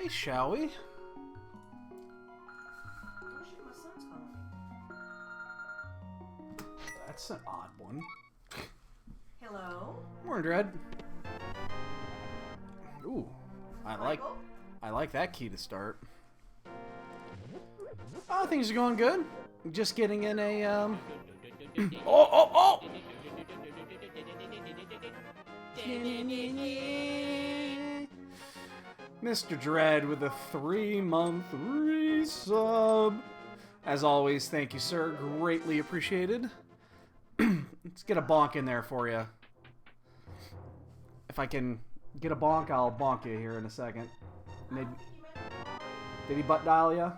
Hey, shall we? Oh shit, my son's calling me. That's an odd one. Hello? Morning, Dread. Ooh, I Michael? like that key to start. Oh, things are going good. Just getting in a oh! Mr. Dread with a 3-month resub. As always, thank you, sir. Greatly appreciated. Let's get a bonk in there for you. If I can get a bonk, I'll bonk you here in a second. Maybe. Did he butt dial you? Well,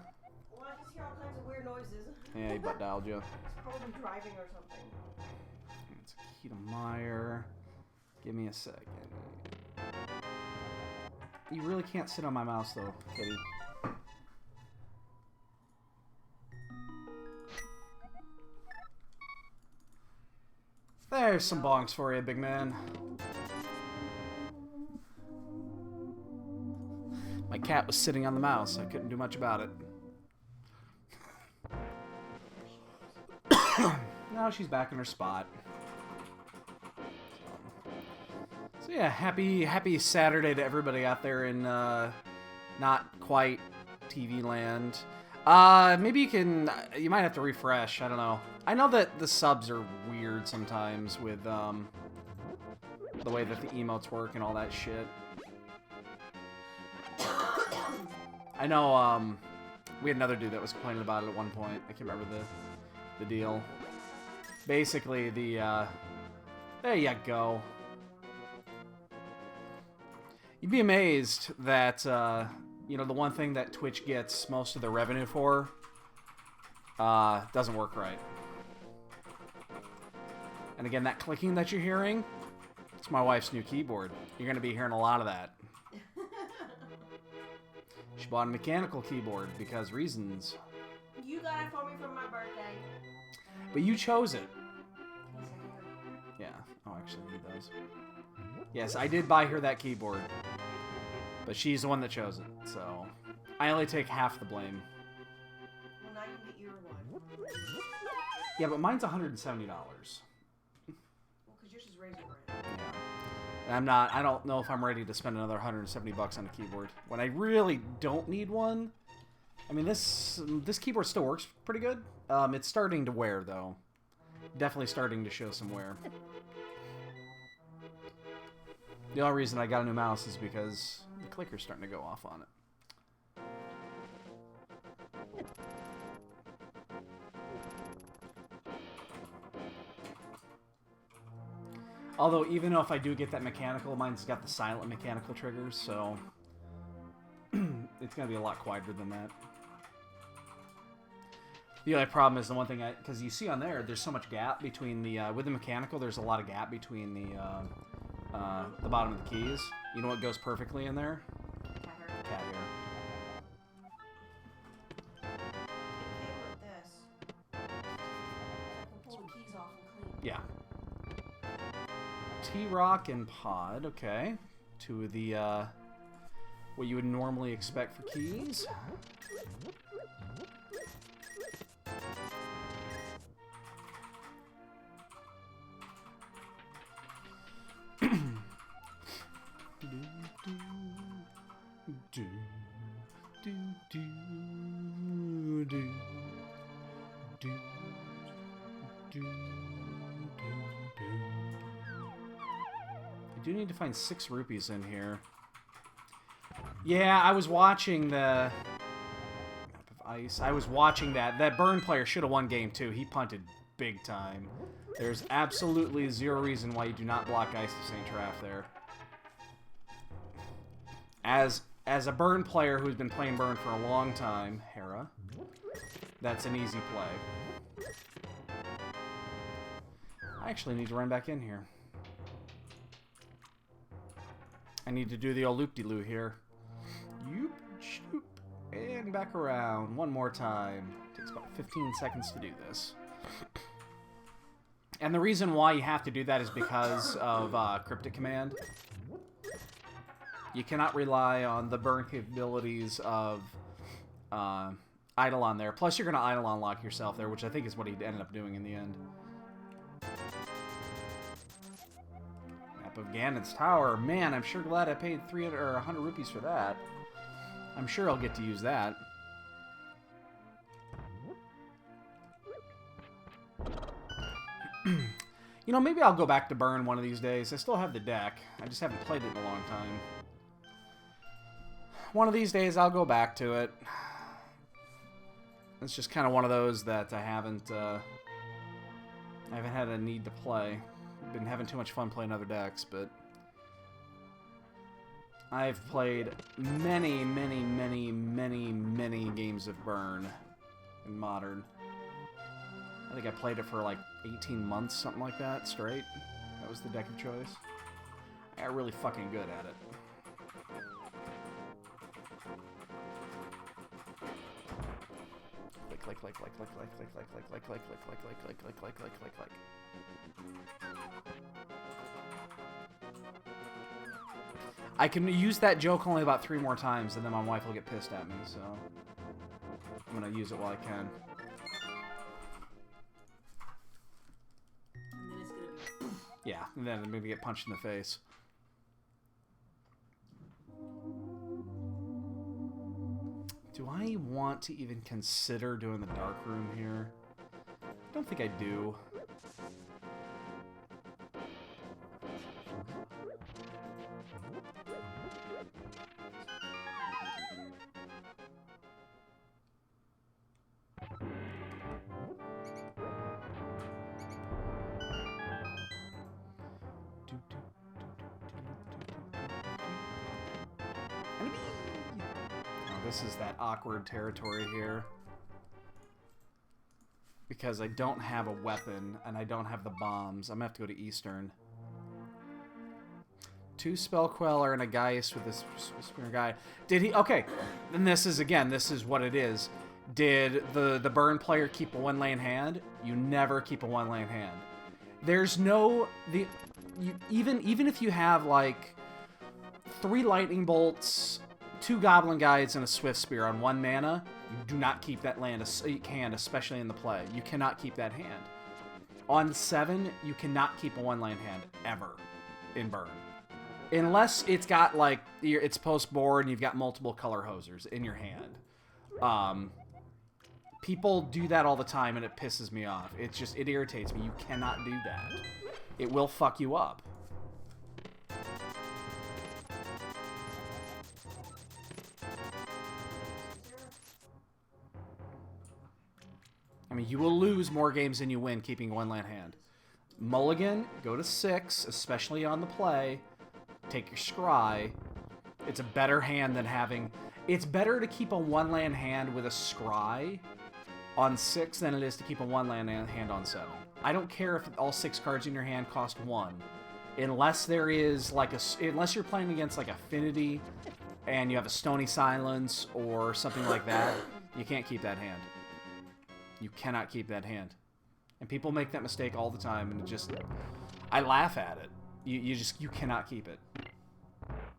I just hear all kinds of weird noises. Yeah, he butt dialed you. He's probably driving or something. It's Keto Meyer. Give me a second. You really can't sit on my mouse, though, Kitty. There's some bonks for you, big man. My cat was sitting on the mouse. I couldn't do much about it. Now she's back in her spot. So yeah, happy Saturday to everybody out there in not quite TV land. Maybe you might have to refresh. I don't know. I know that the subs are weird sometimes with the way that the emotes work and all that shit. I know we had another dude that was complaining about it at one point. I can't remember the deal. Basically, there you go. You'd be amazed that, you know, the one thing that Twitch gets most of their revenue for doesn't work right. And again, that clicking that you're hearing, it's my wife's new keyboard. You're going to be hearing a lot of that. She bought a mechanical keyboard because reasons. You got it for me for my birthday. But you chose it. Yeah. Oh, actually, I need those. Yes, I did buy her that keyboard. But she's the one that chose it, so I only take half the blame. Well, now you can get your one. Yeah, but mine's $170. Well, because yours is razor blade. Yeah. And I don't know if I'm ready to spend another $170 on a keyboard. When I really don't need one. I mean, this keyboard still works pretty good. It's starting to wear, though. Definitely starting to show some wear. The only reason I got a new mouse is because the clicker's starting to go off on it. Although, even if I do get that mechanical, mine's got the silent mechanical triggers, so it's going to be a lot quieter than that. The only problem is the one thing because you see on there's so much gap between the, with the mechanical, there's a lot of gap between the bottom of the keys. You know what goes perfectly in there? Cat hair. It came with this. I can pull the keys off and clean. Yeah. T-Rock and Pod, okay. Two of the, what you would normally expect for keys. I do need to find 6 rupees in here. Yeah, I was watching the Map of Ice. I was watching that. That Burn player should have won game 2. He punted big time. There's absolutely zero reason why you do not block Ice to St. Traf there. As a Burn player who's been playing Burn for a long time, Hera, that's an easy play. I actually need to run back in here. I need to do the old loop-de-loo here. Yoop, shoop, and back around one more time. Takes about 15 seconds to do this. And the reason why you have to do that is because of Cryptic Command. You cannot rely on the burn capabilities of Eidolon there. Plus, you're going to Eidolon lock yourself there, which I think is what he ended up doing in the end. Map of Ganon's Tower. Man, I'm sure glad I paid 300 or 100 rupees for that. I'm sure I'll get to use that. You know, maybe I'll go back to Burn one of these days. I still have the deck. I just haven't played it in a long time. One of these days, I'll go back to it. It's just kind of one of those that I haven't had a need to play. I've been having too much fun playing other decks, but I've played many, many, many, many, many games of Burn in Modern. I think I played it for like 18 months, something like that, straight. That was the deck of choice. I got really fucking good at it. Click. I can use that joke only about 3 more times, and then my wife will get pissed at me, so I'm gonna use it while I can. And then it's gonna be... Yeah, and then maybe get punched in the face. Do I want to even consider doing the dark room here? I don't think I do. This is that awkward territory here. Because I don't have a weapon, and I don't have the bombs. I'm gonna have to go to Eastern. 2 Spell Queller and a Geist with this Spear guy. Did he... Okay, and this is, again, this is what it is. Did the Burn player keep a 1-lane hand? You never keep a 1-lane hand. There's no... Even if you have, like, 3 Lightning Bolts... 2 Goblin Guides and a Swift Spear on 1 mana, you do not keep that hand, especially in the play. You cannot keep that hand. On 7, you cannot keep a 1-lane hand, ever, in Burn. Unless it's got, like, it's post-board and you've got multiple color hosers in your hand. People do that all the time and it pisses me off. It's just, it irritates me. You cannot do that. It will fuck you up. I mean, you will lose more games than you win keeping a 1-land hand. Mulligan, go to 6, especially on the play. Take your scry. It's a better hand than having... It's better to keep a 1-land hand with a scry on 6 than it is to keep a 1-land hand on 7. I don't care if all 6 cards in your hand cost 1. Unless there is, like, unless you're playing against, like, Affinity and you have a Stony Silence or something like that, you can't keep that hand. You cannot keep that hand. And people make that mistake all the time, and it just... I laugh at it. You cannot keep it.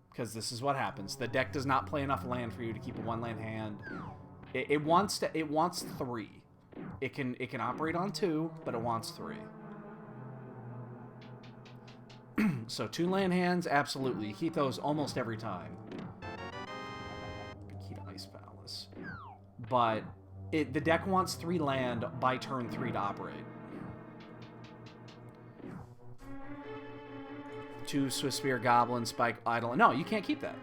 Because this is what happens. The deck does not play enough land for you to keep a 1-land hand. It wants 3. It can operate on 2, but it wants 3. So 2-land hands, absolutely. You keep those almost every time. Key to Ice Palace. But... the deck wants 3 land by turn 3 to operate. 2 Swift Spear, Goblin, Spike, Idol. No, you can't keep that.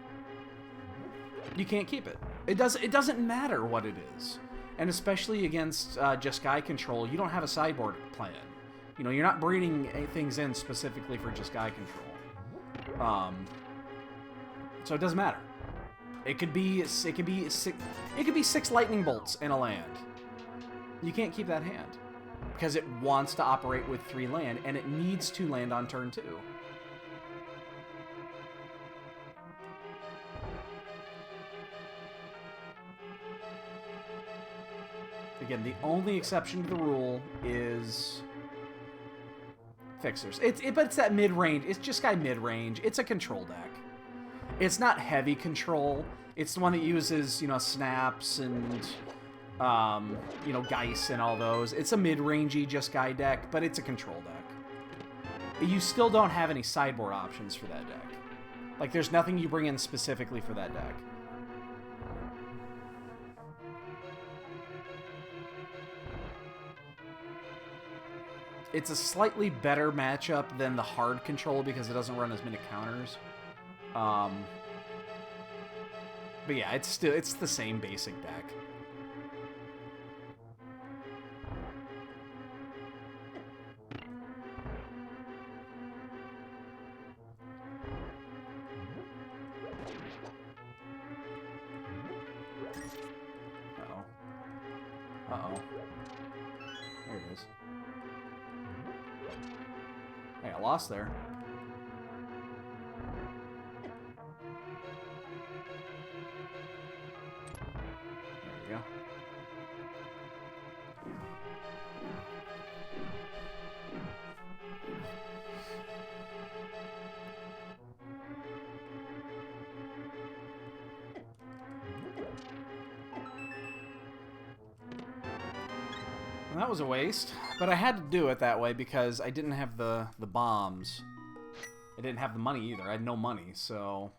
You can't keep it. It doesn't matter what it is. And especially against just Guy control, you don't have a sideboard plan. You know, you're not breeding things in specifically for just Guy control. So it doesn't matter. It could be 6 Lightning Bolts in a land. You can't keep that hand because it wants to operate with 3 land and it needs 2 land on turn 2. Again, the only exception to the rule is Fixers. But it's that mid-range. It's just Guy mid-range. It's a control deck. It's not heavy control. It's the one that uses, you know, snaps and, you know, Geist and all those. It's a mid-rangey just guy deck, but it's a control deck. You still don't have any sideboard options for that deck. Like, there's nothing you bring in specifically for that deck. It's a slightly better matchup than the hard control because it doesn't run as many counters. But yeah, it's the same basic deck. Uh-oh. Uh-oh. There it is. Hey, I lost there. There we go. Well, that was a waste, but I had to do it that way because I didn't have the bombs. I didn't have the money either. I had no money, so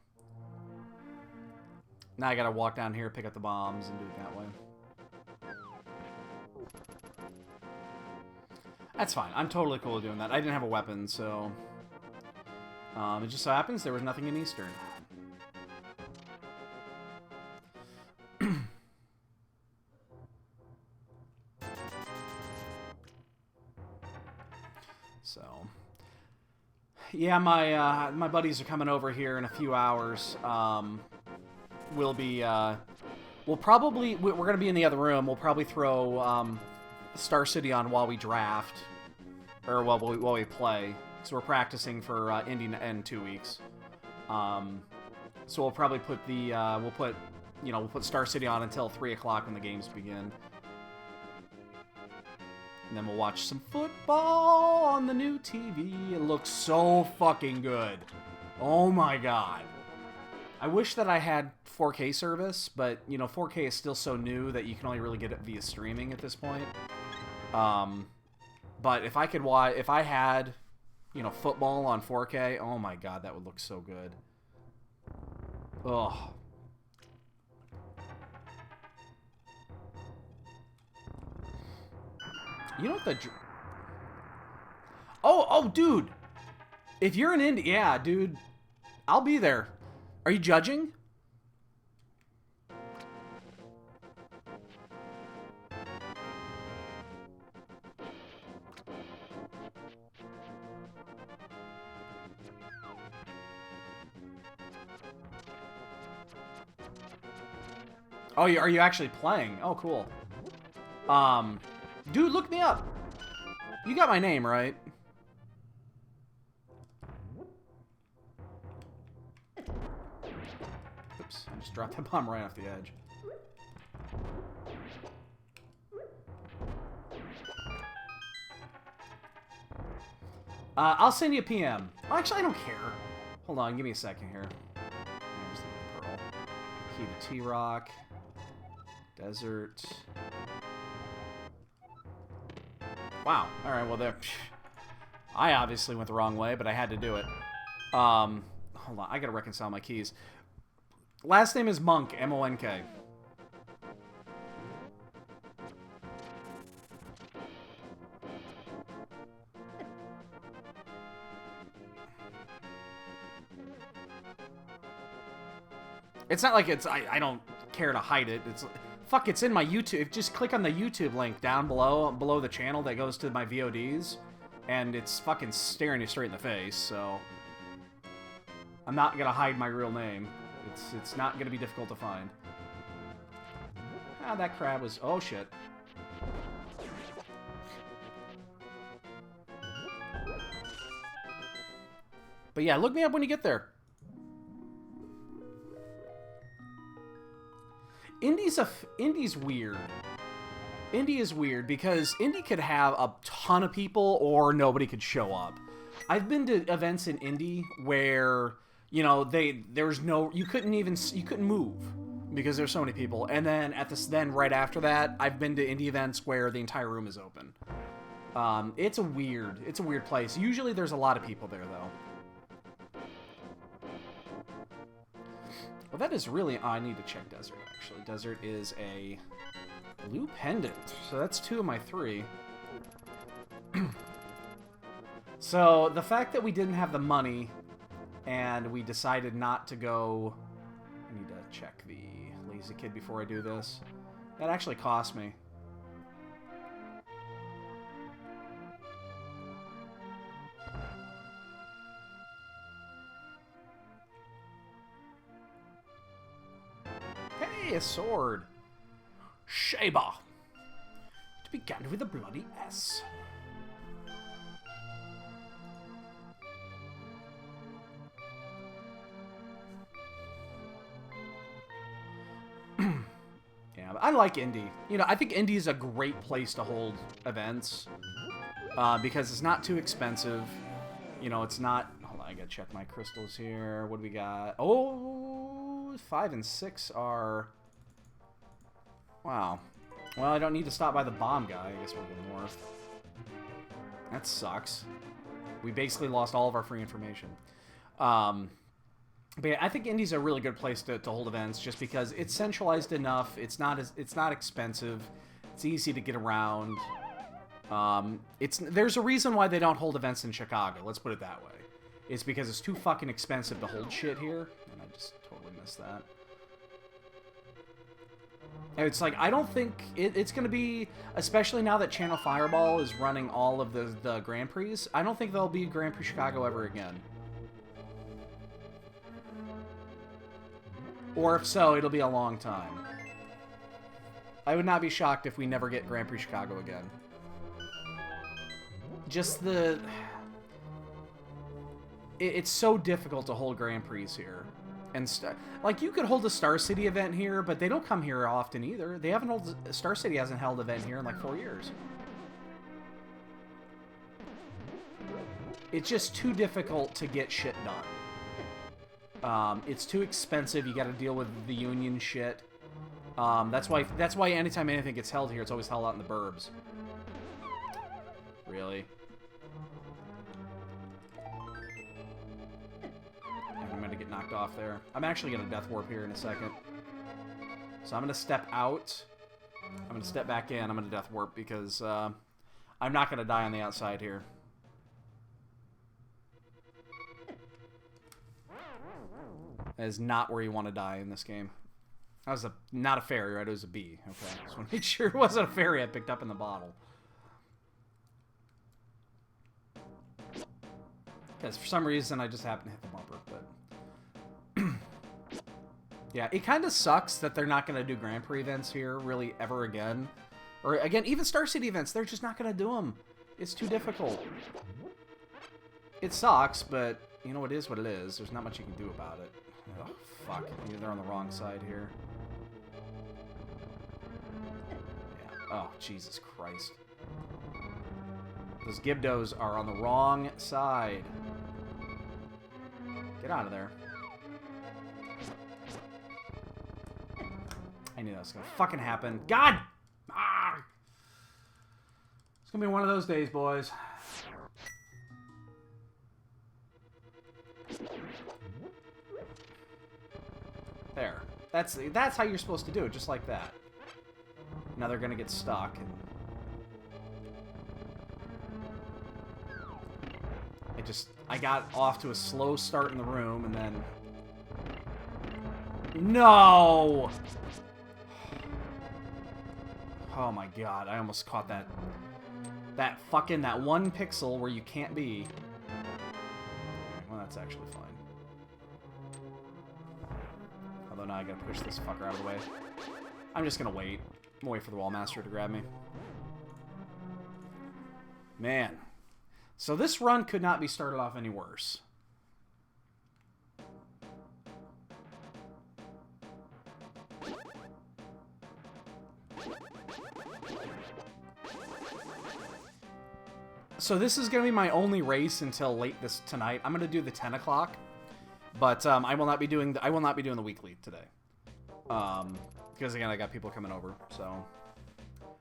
now I gotta walk down here, pick up the bombs, and do it that way. That's fine. I'm totally cool with doing that. I didn't have a weapon, so it just so happens there was nothing in Eastern. So, yeah, my buddies are coming over here in a few hours. We'll be we're gonna be in the other room. We'll probably throw Star City on while we draft, or while we play. So we're practicing for Indy in 2 weeks. So we'll probably put we'll put Star City on until 3 o'clock when the games begin. And then we'll watch some football on the new TV. It looks so fucking good. Oh my god. I wish that I had 4K service, but, you know, 4K is still so new that you can only really get it via streaming at this point. But if I had, you know, football on 4K, oh my god, that would look so good. Ugh. You know what the... Oh, dude! If you're in Indy... Yeah, dude. I'll be there. Are you judging? Oh, are you actually playing? Oh, cool. Dude, look me up. You got my name, right? Oops, I just dropped that bomb right off the edge. I'll send you a PM. Oh, actually, I don't care. Hold on, give me a second here. There's the pearl. Key to T-Rock. Desert. Wow. Alright, well, there. I obviously went the wrong way, but I had to do it. Hold on. I gotta reconcile my keys. Last name is Monk. M-O-N-K. It's not like it's... I don't care to hide it. It's... Fuck, it's in my YouTube. Just click on the YouTube link down below the channel that goes to my VODs, and it's fucking staring you straight in the face, so... I'm not gonna hide my real name. It's not gonna be difficult to find. Ah, that crab was... Oh, shit. But yeah, look me up when you get there. Indy's weird. Indy is weird because Indy could have a ton of people or nobody could show up. I've been to events in Indy where you know, you couldn't move because there's so many people. And then right after that, I've been to indie events where the entire room is open. It's a weird place. Usually there's a lot of people there though. Well, that is really, I need to check Desert actually. Desert is a blue pendant. So that's 2 of my 3. So the fact that we didn't have the money and we decided not to go... I need to check the Lazy Kid before I do this. That actually cost me. Hey, a sword. Shaba. To begin with a bloody S. Yeah, I like Indy. You know, I think Indy is a great place to hold events because it's not too expensive. You know, it's not... Hold on, I gotta check my crystals here. What do we got? Oh, 5 and 6 are... Wow. Well, I don't need to stop by the bomb guy. I guess we'll go north. That sucks. We basically lost all of our free information. But yeah, I think Indy's a really good place to hold events just because it's centralized enough. It's not expensive. It's easy to get around. There's a reason why they don't hold events in Chicago. Let's put it that way. It's because it's too fucking expensive to hold shit here. And I just totally missed that. It's like, I don't think it's going to be, especially now that Channel Fireball is running all of the Grand Prix, I don't think there'll be Grand Prix Chicago ever again. Or if so, it'll be a long time. I would not be shocked if we never get Grand Prix Chicago again. Just the... It's so difficult to hold Grand Prix here. And like, you could hold a Star City event here, but they don't come here often either. They haven't held... Star City hasn't held an event here in like 4 years. It's just too difficult to get shit done. It's too expensive. You got to deal with the union shit. That's why anytime anything gets held here, it's always held out in the burbs. Really? I'm gonna get knocked off there. I'm actually gonna death warp here in a second. So I'm gonna step out. I'm gonna step back in. I'm gonna death warp because I'm not gonna die on the outside here. That is not where you want to die in this game. That was not a fairy, right? It was a bee. Okay, just want to make sure it wasn't a fairy I picked up in the bottle. Because for some reason I just happened to hit the bumper, but... yeah, it kind of sucks that they're not going to do Grand Prix events here really ever again. Or again, even Star City events, they're just not going to do them. It's too difficult. It sucks, but you know, it is what it is. There's not much you can do about it. Oh, fuck. They're on the wrong side here. Yeah. Oh, Jesus Christ. Those Gibdos are on the wrong side. Get out of there. I knew that was gonna fucking happen. God! Ah! It's gonna be one of those days, boys. There. That's how you're supposed to do it, just like that. Now they're gonna get stuck and... I got off to a slow start in the room, and then... No! Oh my god, I almost caught that... That one pixel where you can't be. Well, that's actually fine. Although now I gotta push this fucker out of the way. I'm just gonna wait. I'm gonna wait for the Wallmaster to grab me. Man. So this run could not be started off any worse. So this is going to be my only race until late tonight. I'm going to do the 10 o'clock. But I will not be doing the weekly today. Because again, I got people coming over, so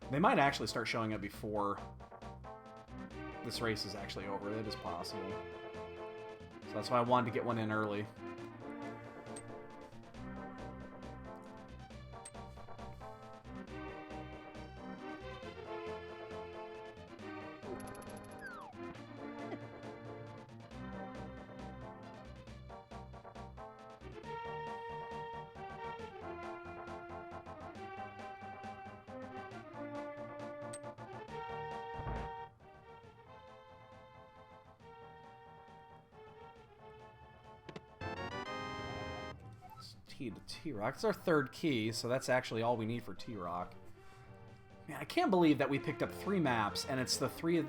they might actually start showing up before this race is actually over. That is possible. So that's why I wanted to get one in early. To T-Rock. It's our third key, so that's actually all we need for T-Rock. Man, I can't believe that we picked up 3 maps, and it's the three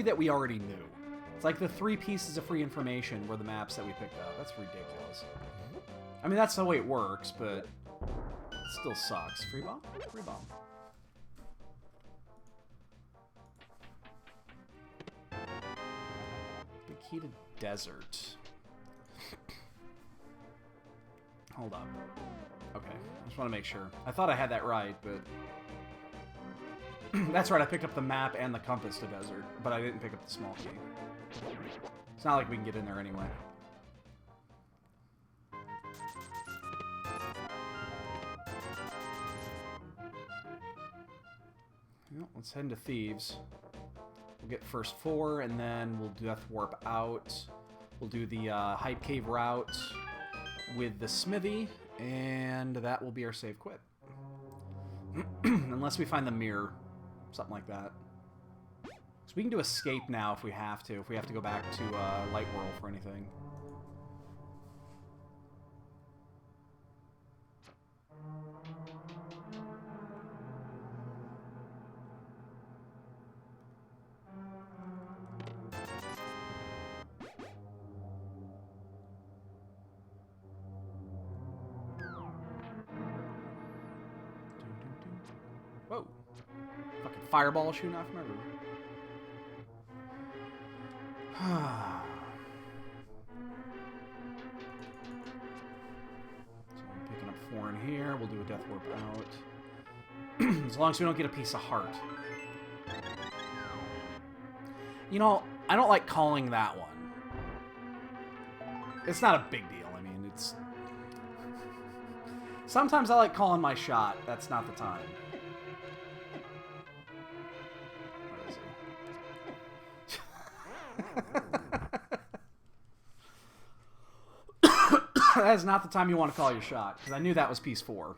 that we already knew. It's like the 3 pieces of free information were the maps that we picked up. That's ridiculous. I mean, that's the way it works, but it still sucks. Free bomb? Free bomb. The key to desert. Hold up. Okay, I just want to make sure. I thought I had that right, but... That's right, I picked up the map and the compass to desert, but I didn't pick up the small key. It's not like we can get in there anyway. Well, let's head into Thieves. We'll get first 4, and then we'll Death Warp out. We'll do the Hype Cave route with the smithy, and that will be our save quit. Unless we find the mirror. Something like that. So we can do escape now if we have to go back to Light World for anything. Whoa. Fucking fireball shooting off from everywhere. So I'm picking up 4 in here. We'll do a Death Warp out. As long as we don't get a piece of heart. You know, I don't like calling that one. It's not a big deal. I mean, it's... Sometimes I like calling my shot. That's not the time. That is not the time you want to call your shot, because I knew that was piece 4.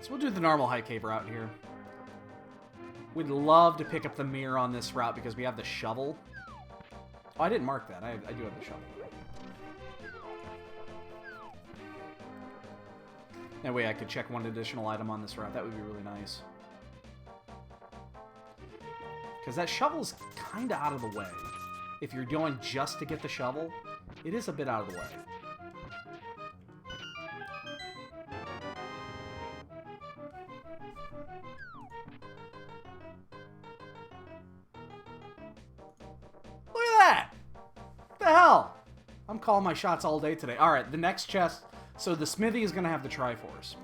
So we'll do the normal high cave route here. We'd love to pick up the mirror on this route because we have the shovel. Oh, I didn't mark that. I do have the shovel. That way I could check one additional item on this route. That would be really nice. Because that shovel's kind of out of the way. If you're going just to get the shovel, it is a bit out of the way. Look at that! What the hell? I'm calling my shots all day today. Alright, the next chest... So the smithy is going to have the Triforce.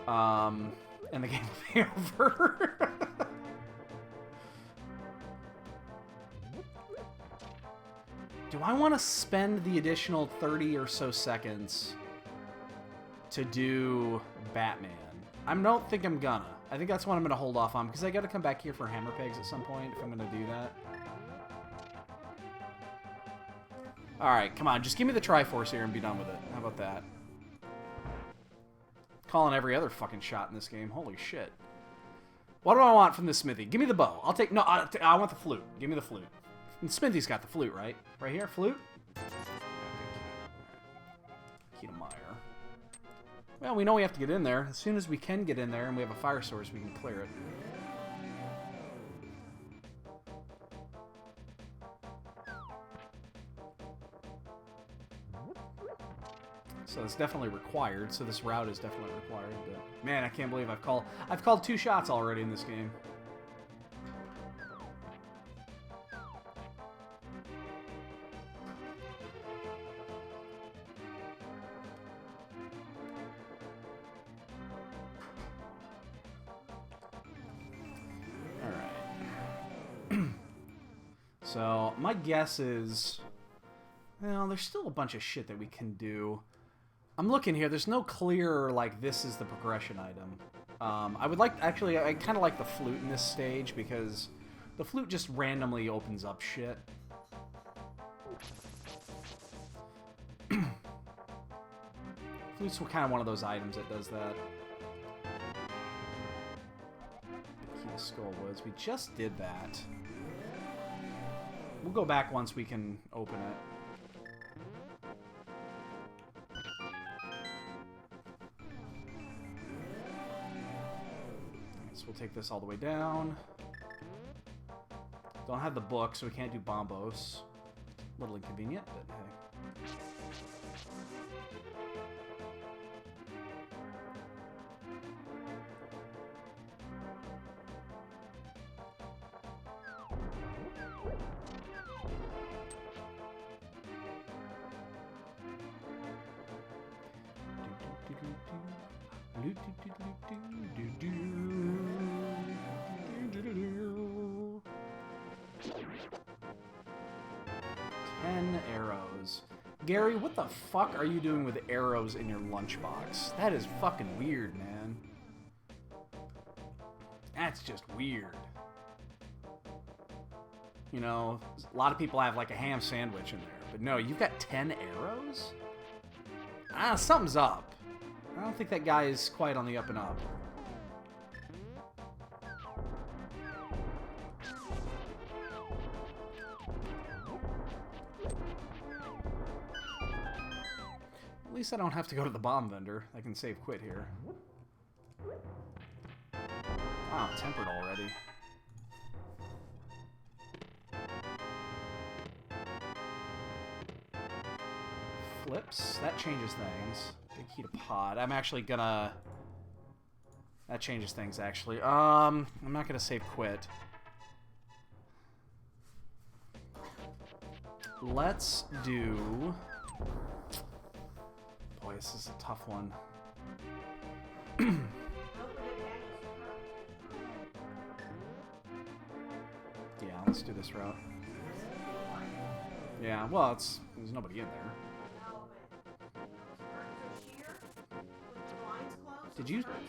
And the game will be over. Do I want to spend the additional 30 or so seconds to do Batman? I don't think I'm gonna. I think that's what I'm going to hold off on, because I got to come back here for Hammer Pegs at some point if I'm going to do that. Alright, come on. Just give me the Triforce here and be done with it. How about that? Calling every other fucking shot in this game. Holy shit. What do I want from the smithy? Give me the bow. I'll take... No, I want the flute. Give me the flute. And Smithy's got the flute, right? Right here? Flute? Key to Mire. Well, we know we have to get in there. As soon as we can get in there and we have a fire source, we can clear it. So it's definitely required. So this route is definitely required. But man, I can't believe I've called 2 shots already in this game. So, my guess is, well, there's still a bunch of shit that we can do. I'm looking here. There's no clear, like, this is the progression item. I would like, actually, I kind of like the flute in this stage because the flute just randomly opens up shit. Flute's kind of one of those items that does that. Key to Skullwoods. We just did that. We'll go back once we can open it. So we'll take this all the way down. Don't have the book, so we can't do Bombos. A little inconvenient, but hey. Gary, what the fuck are you doing with arrows in your lunchbox? That is fucking weird, man. That's just weird. You know, a lot of people have like a ham sandwich in there, but no, you've got 10 arrows? Ah, something's up. I don't think that guy is quite on the up and up. At least I don't have to go to the bomb vendor. I can save quit here. Wow, tempered already. Flips. That changes things. Big key to pod. I'm actually gonna... That changes things, actually. I'm not gonna save quit. Let's do... Boy, this is a tough one. Yeah, let's do this route. Yeah, well, there's nobody in there.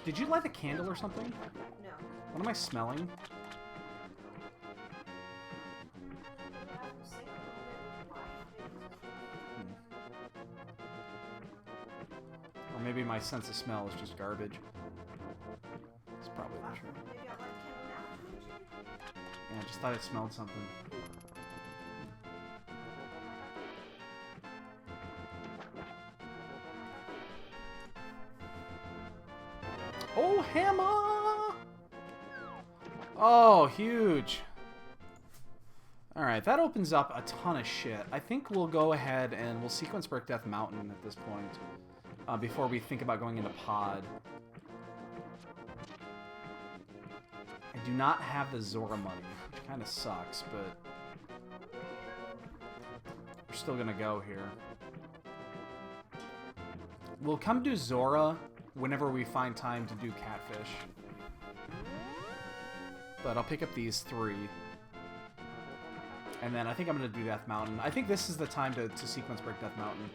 Did you light a candle or something? No. What am I smelling? Or maybe my sense of smell is just garbage. It's probably the truth. Yeah, I just thought I smelled something. Oh, hammer! Oh, huge. Alright, that opens up a ton of shit. I think we'll go ahead and we'll sequence Brick Death Mountain at this point. Before we think about going into pod. I do not have the Zora money, which kind of sucks, but we're still gonna go here. We'll come do Zora whenever we find time to do Catfish. But I'll pick up these 3. And then I think I'm going to do Death Mountain. I think this is the time to sequence break Death Mountain.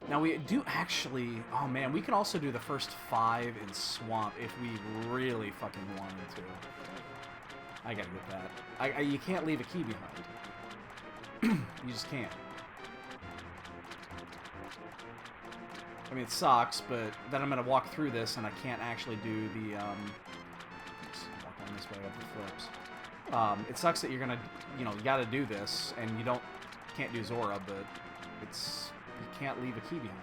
Now we do actually... Oh man, we can also do the first 5 in Swamp if we really fucking wanted to. I gotta get that. You can't leave a key behind. You just can't. I mean, it sucks, but then I'm gonna walk through this and I can't actually do the, just walk on this way up the flips. It sucks that you're gonna, you know, you gotta do this and you can't do Zora, but it's you can't leave a key behind.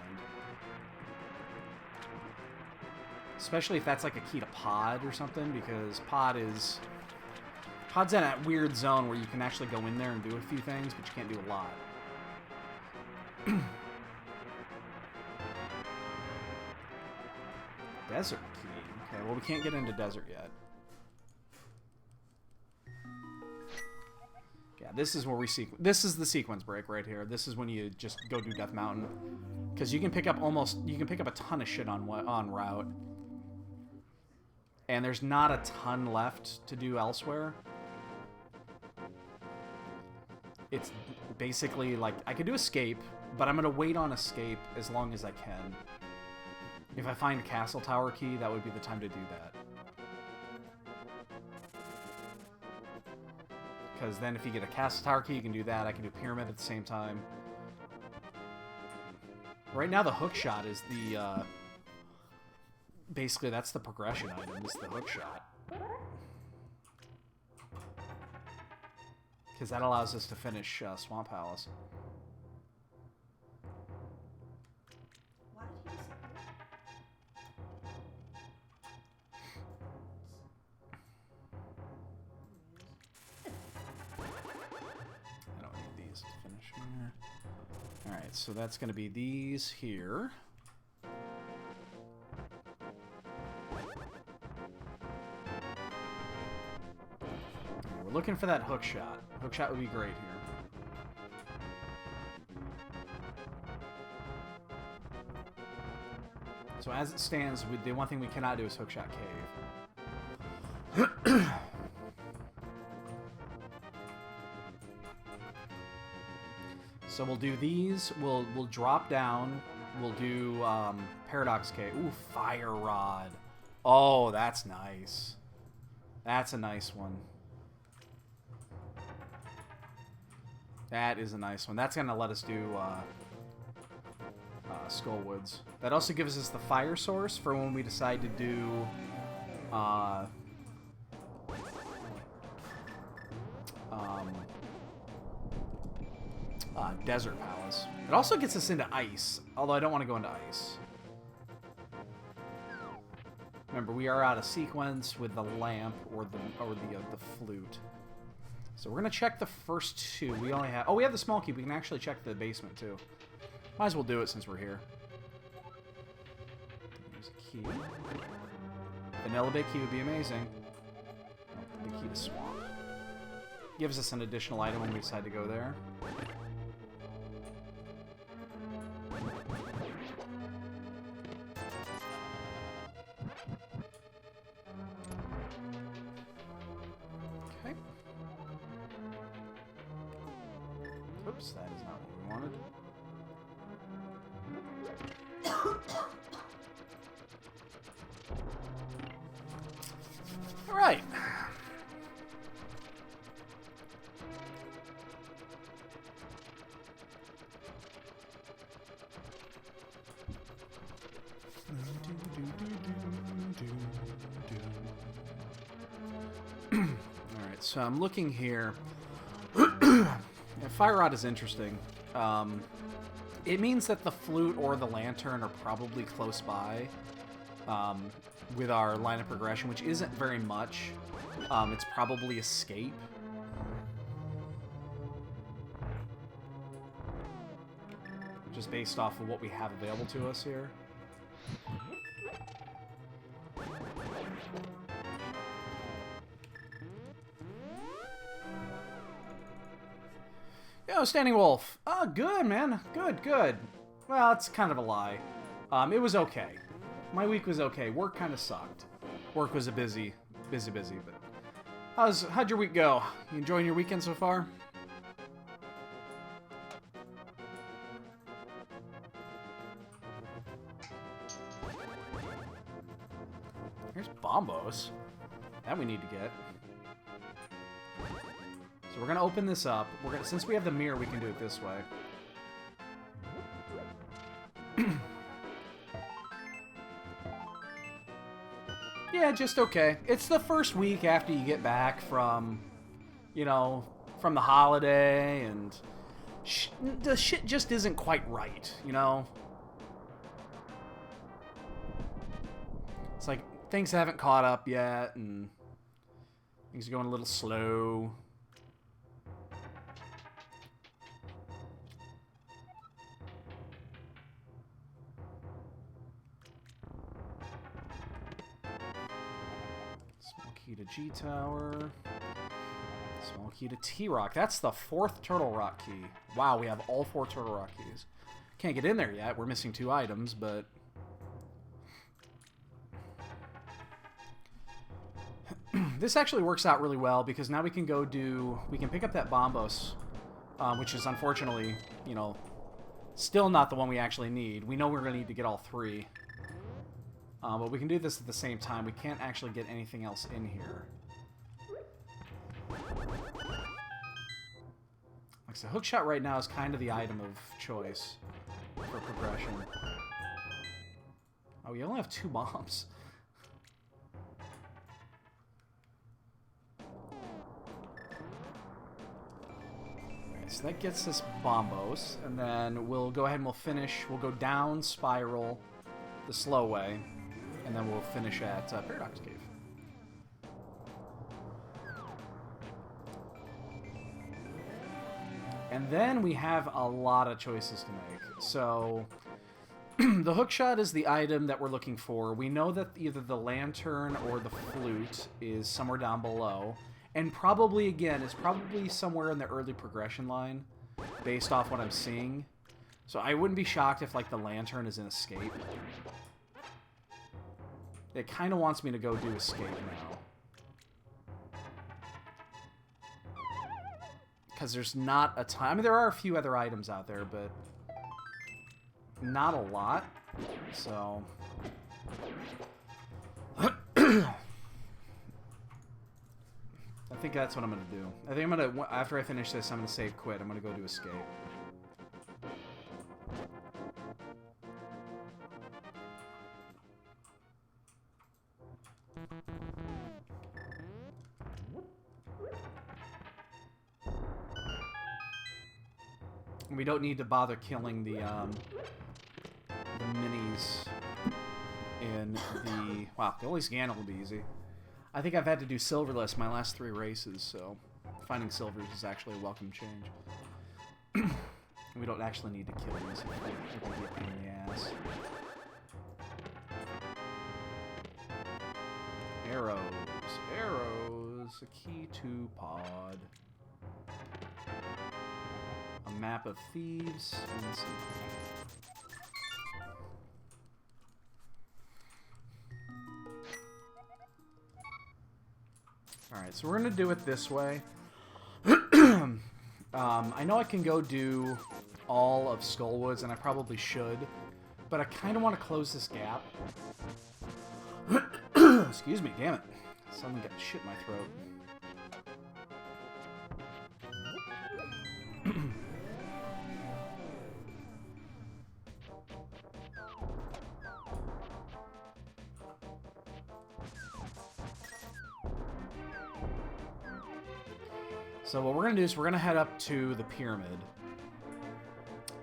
Especially if that's like a key to pod or something, because Pod's in that weird zone where you can actually go in there and do a few things, but you can't do a lot. Desert key. Okay, well we can't get into desert yet. Yeah, this is where this is the sequence break right here. This is when you just go do Death Mountain, because you can pick up a ton of shit on route, and there's not a ton left to do elsewhere. It's basically like I could do escape, but I'm gonna wait on escape as long as I can. If I find Castle Tower key, that would be the time to do that. Because then if you get a Castle Tower key, you can do that. I can do Pyramid at the same time. Right now, the hook shot is the... basically, that's the progression item, is the hook shot. Because that allows us to finish Swamp Palace. Why did he disappear? I don't need these to finish here. Alright, so that's going to be these here. We're looking for that hook shot. Hook shot would be great here. So as it stands, the one thing we cannot do is hook shot cave. So we'll do these. We'll drop down. We'll do Paradox Cave. Ooh, Fire Rod. Oh, that's nice. That's a nice one. That is a nice one. That's gonna let us do Skullwoods. That also gives us the fire source for when we decide to do Desert Palace. It also gets us into ice, although I don't want to go into ice. Remember, we are out of sequence with the lamp or the flute. So we're gonna check the first two. We only have... Oh, we have the small key. We can actually check the basement, too. Might as well do it since we're here. There's a key. Vanilla Big Key would be amazing. Oh, the key to Swamp. Gives us an additional item when we decide to go there. Okay. Oops, that is not what we wanted. All right. Alright, so I'm looking here. Fire Rod is interesting. It means that the flute or the lantern are probably close by with our line of progression, which isn't very much. It's probably escape. Just based off of what we have available to us here. Yo, Standing Wolf. Oh, good, man. Good, good. Well, it's kind of a lie. It was okay. My week was okay. Work kind of sucked. Work was a busy, but... How'd your week go? You enjoying your weekend so far? Here's Bombos. That we need to get. So we're gonna open this up. Since we have the mirror, we can do it this way. Yeah, just okay. It's the first week after you get back from, you know, from the holiday, and the shit just isn't quite right, you know? It's like things haven't caught up yet, and things are going a little slow. Small key to G Tower. Small key to T-Rock. That's the 4th Turtle Rock key. Wow, we have all 4 Turtle Rock keys. Can't get in there yet. We're missing 2 items, but... This actually works out really well, because now we can go do... We can pick up that Bombos, which is unfortunately, you know, still not the one we actually need. We know we're going to need to get all 3. But we can do this at the same time. We can't actually get anything else in here. Like I said, hookshot right now is kind of the item of choice for progression. Oh, we only have 2 bombs. Okay, so that gets us Bombos, and then we'll go ahead and we'll finish. We'll go down Spiral the slow way, and then we'll finish at Paradox Cave. And then we have a lot of choices to make. So, the hookshot is the item that we're looking for. We know that either the lantern or the flute is somewhere down below. And probably, again, it's probably somewhere in the early progression line, based off what I'm seeing. So I wouldn't be shocked if, like, the lantern is in Escape. It kind of wants me to go do Escape now. Because there's not a ton. I mean, there are a few other items out there, but not a lot. So I think that's what I'm gonna do. I think I'm gonna, after I finish this, I'm gonna save quit. I'm gonna go do Escape. We don't need to bother killing the minis in the... Wow, the only scan will be easy. I think I've had to do silverless my last 3 races, so finding silvers is actually a welcome change. We don't actually need to kill these. It can be a pain in the ass. Arrows. Arrows. A key to pod. A map of thieves. And some... Alright, so we're going to do it this way. I know I can go do all of Skullwoods, and I probably should, but I kind of want to close this gap. Excuse me, damn it. Suddenly got shit in my throat. So what we're going to do is we're going to head up to the pyramid.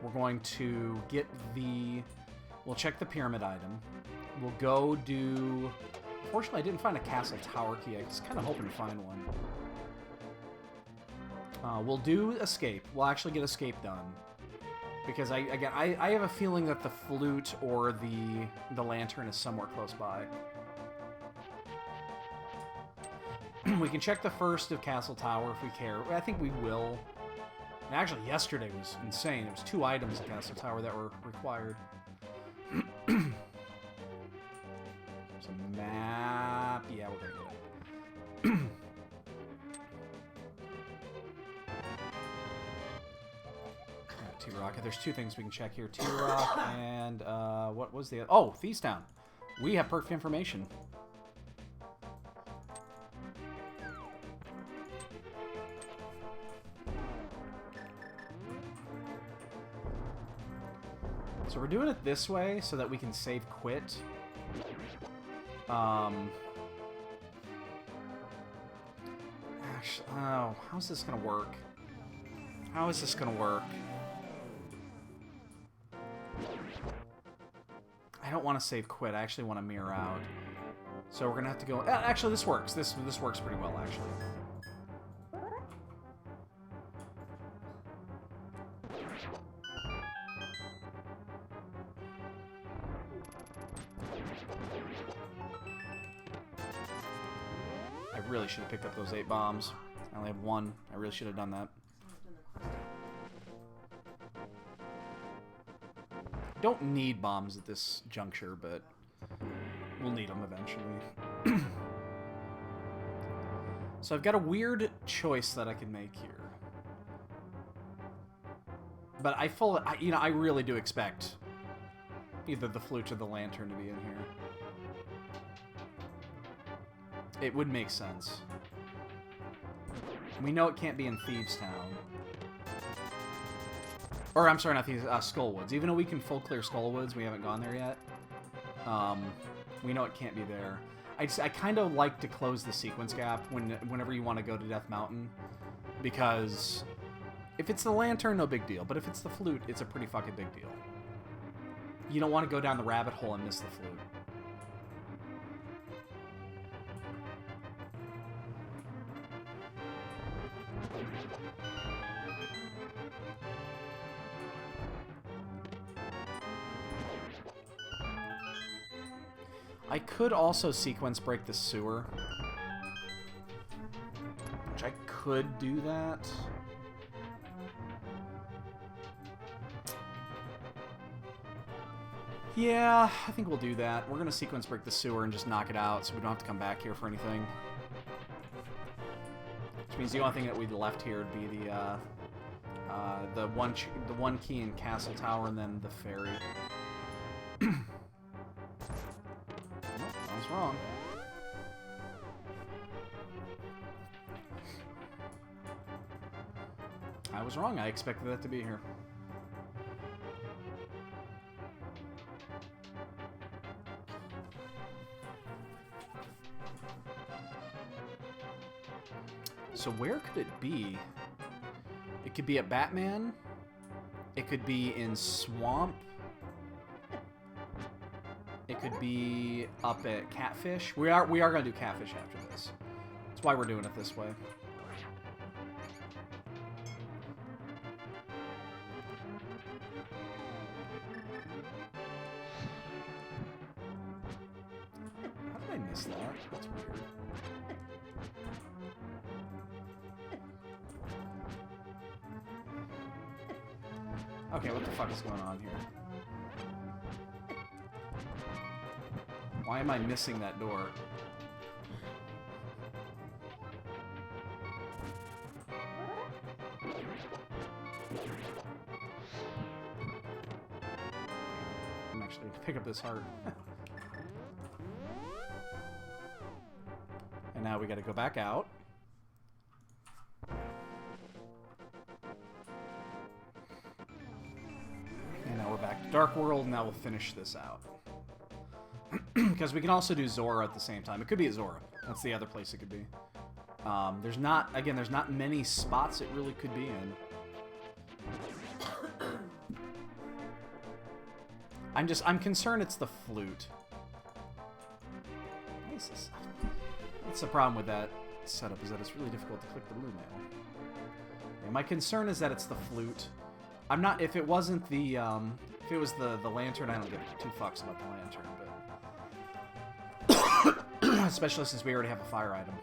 We're going to get the... We'll check the pyramid item. We'll go do... Unfortunately, I didn't find a castle tower key. I was kind of hoping to find one. We'll do escape. We'll actually get escape done. Because, I have a feeling that the flute or the lantern is somewhere close by. We can check the first of Castle Tower if we care. I think we will. And actually, yesterday was insane. It was 2 items at Castle Tower that were required. There's a map. Yeah, we're gonna get it. T-Rock. There's 2 things we can check here. T-Rock and, what was the other? Oh, Thieves Town. We have perfect information. So we're doing it this way so that we can save quit. Actually, oh, how's this gonna work? How is this gonna work? I don't want to save quit. I actually want to mirror out. So we're gonna have to go. Actually, this works. This works pretty well, actually. I really should have picked up those 8 bombs. I only have 1. I really should have done that. Don't need bombs at this juncture, but we'll need them eventually. So I've got a weird choice that I can make here. But I really do expect either the flute or the lantern to be in here. It would make sense. We know it can't be in Thieves Town. Or, I'm sorry, not Thieves, Skullwoods. Even though we can full clear Skullwoods, we haven't gone there yet. We know it can't be there. I kind of like to close the sequence gap whenever you want to go to Death Mountain. Because if it's the lantern, no big deal. But if it's the flute, it's a pretty fucking big deal. You don't want to go down the rabbit hole and miss the flute. I could also sequence break the sewer. Which I could do that. Yeah, I think we'll do that. We're going to sequence break the sewer and just knock it out so we don't have to come back here for anything. Which means the only thing that we'd left here would be the one key in Castle Tower and then the ferry. I was wrong. I was wrong. I expected that to be here. So where could it be? It could be at Batman. It could be in Swamp. It could be up at Catfish. We are going to do Catfish after this. That's why we're doing it this way. How did I miss that? That's weird. Okay, what the fuck is going on here? Why am I missing that door? I'm actually going to pick up this heart. And now we got to go back out. And now we're back to Dark World, and now we'll finish this out. Because we can also do Zora at the same time. It could be at Zora. That's the other place it could be. There's not many spots it really could be in. I'm concerned it's the flute. That's the problem with that setup, is that it's really difficult to click the blue nail. Yeah, my concern is that it's the flute. I'm not, if it wasn't the, if it was the lantern, I don't give 2 fucks about the lantern, but... Especially since we already have a fire item.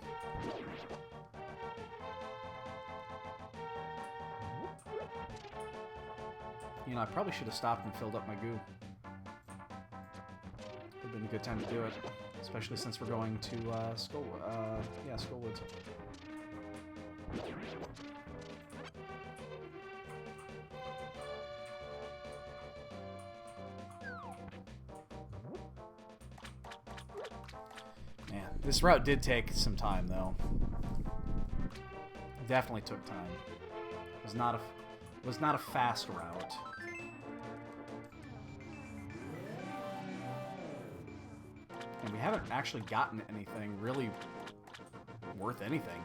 You know, I probably should have stopped and filled up my goo. Would have been a good time to do it. Especially since we're going to, Skullwoods. Man, this route did take some time, though. Definitely took time. It was not a fast route. And we haven't actually gotten anything really worth anything.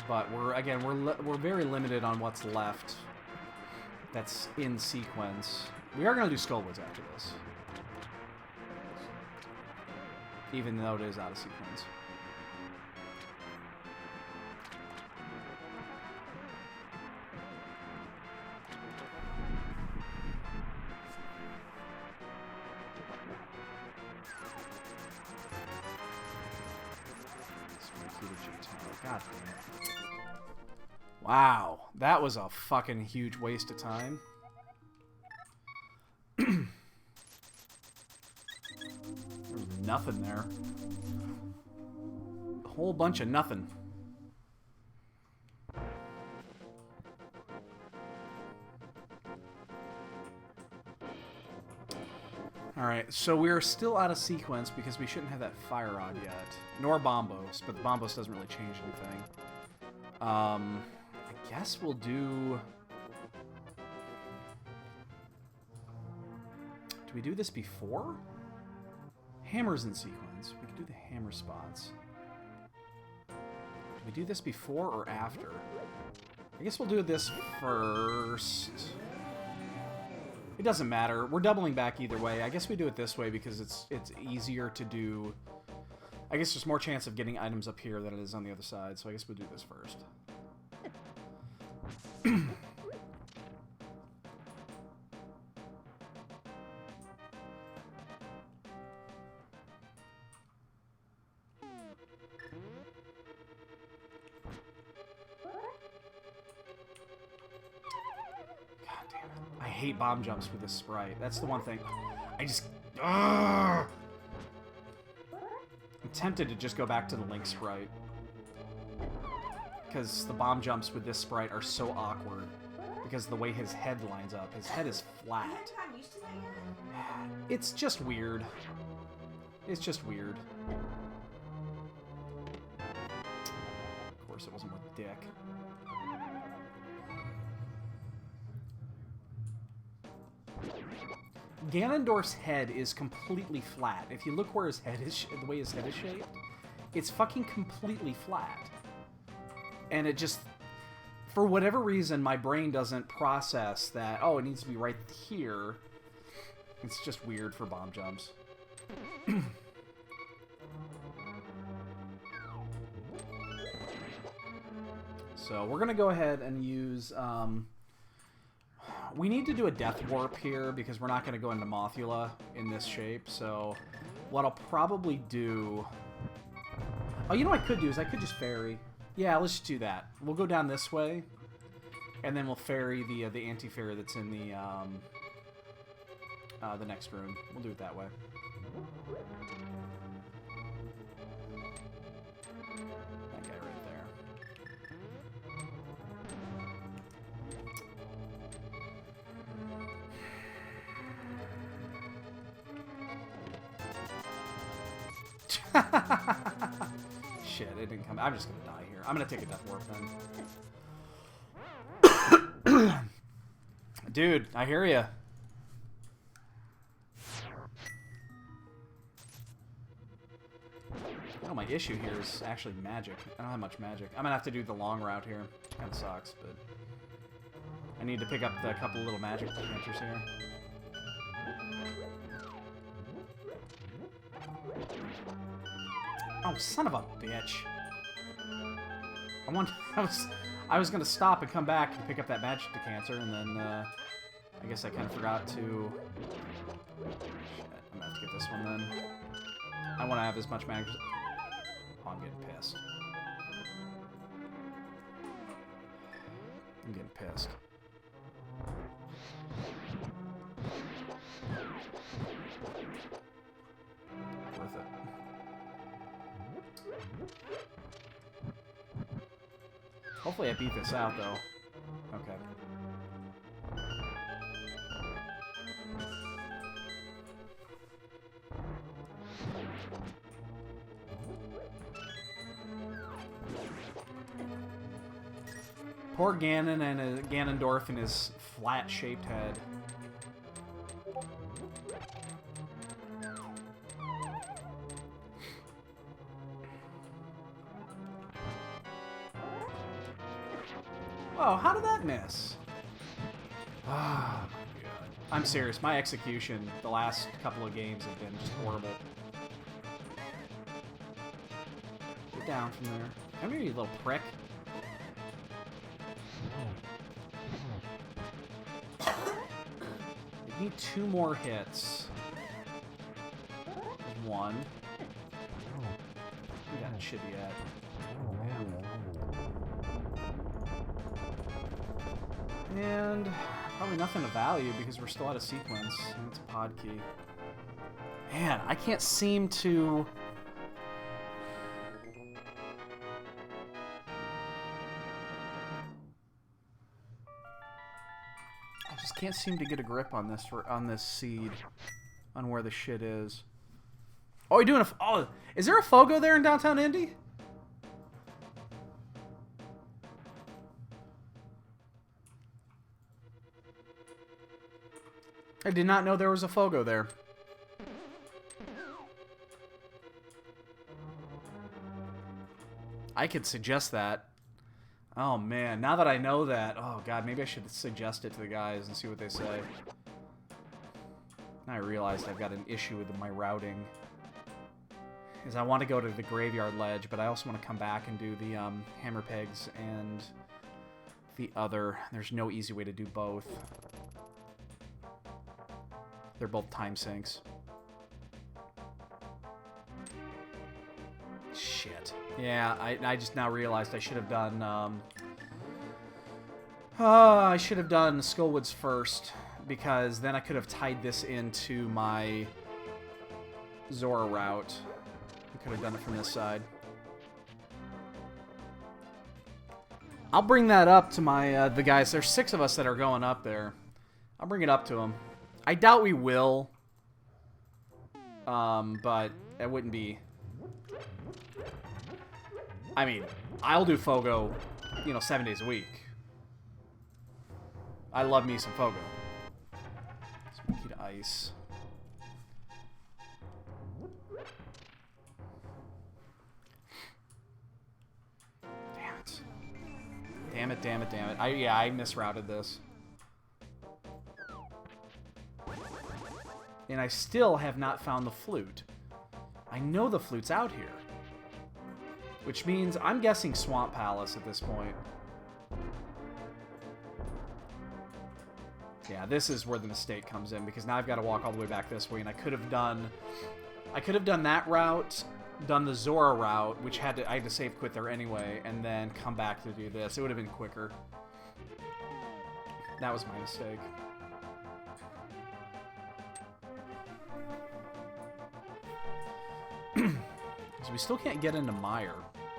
But we're very limited on what's left that's in sequence. We are going to do Skullwoods after this. Even though it is out of sequence. God damn it. Wow, that was a fucking huge waste of time. There's nothing there. A whole bunch of nothing. Alright, so we're still out of sequence because we shouldn't have that fire rod yet. Nor Bombos, but the Bombos doesn't really change anything. I guess we'll do... Do we do this before? Hammers in sequence. We can do the hammer spots. Do we do this before or after? I guess we'll do this first. It doesn't matter. We're doubling back either way. I guess we do it this way because it's easier to do. I guess there's more chance of getting items up here than it is on the other side, so I guess we'll do this first. I hate bomb jumps with this sprite. That's the one thing. I just... Ugh! I'm tempted to just go back to the Link sprite. Because the bomb jumps with this sprite are so awkward. Because of the way his head lines up. His head is flat. You haven't gotten used to that yet? It's just weird. It's just weird. Of course it wasn't with Dick. Ganondorf's head is completely flat. If you look where his head is, the way his head is shaped, it's fucking completely flat. And it just, for whatever reason, my brain doesn't process that, oh, it needs to be right here. It's just weird for bomb jumps. So we're going to go ahead and use... we need to do a death warp here because we're not going to go into Mothula in this shape. So what I'll probably do... Oh, you know what I could do is I could just ferry. Yeah, let's just do that. We'll go down this way, and then we'll ferry the anti-ferry that's in the next room. We'll do it that way. That guy right there. Shit, it didn't come. I'm just gonna die here. I'm gonna take a death warp then. Dude, I hear ya. Oh, my issue here is actually magic. I don't have much magic. I'm gonna have to do the long route here. Kind of sucks, but I need to pick up the couple little magic adventures here. Oh, son of a bitch. I was gonna stop and come back and pick up that magic decanter, and then, I guess I kind of forgot to... Shit, I'm gonna have to get this one then. I want to have as much magic... Oh, I'm getting pissed. I'm getting pissed. Worth it. Hopefully I beat this out, though. Okay. Poor Ganon and Ganondorf and his flat-shaped head. Oh, how did that miss? Ah, my God. I'm serious. My execution the last couple of games have been just horrible. Get down from there. Come here, you little prick. We need 2 more hits. 1. We got shit yet. And probably nothing of value because we're still out of sequence. And it's a pod key. Man, I can't seem to... I just can't seem to get a grip on this seed, on where the shit is. Oh, you're doing a... Oh, is there a Fogo there in downtown Indy? I did not know there was a Fogo there. I could suggest that. Oh, man. Now that I know that... Oh, God. Maybe I should suggest it to the guys and see what they say. Now I realized I've got an issue with my routing. Is I want to go to the Graveyard Ledge, but I also want to come back and do the Hammer Pegs and the other. There's no easy way to do both. They're both time sinks. Shit. Yeah, I just now realized I should have done... I should have done Skullwoods first, because then I could have tied this into my Zora route. I could have done it from this side. I'll bring that up to my the guys. There's 6 of us that are going up there. I'll bring it up to them. I doubt we will. But it wouldn't be... I mean, I'll do Fogo, 7 days a week. I love me some Fogo. Smoky to ice. Damn it. Damn it, damn it, damn it. I misrouted this. And I still have not found the flute. I know the flute's out here. Which means I'm guessing Swamp Palace at this point. Yeah, this is where the mistake comes in, because now I've got to walk all the way back this way, and I could have done that route, done the Zora route, which I had to save quit there anyway, and then come back to do this. It would have been quicker. That was my mistake. So we still can't get into Mire. Oh,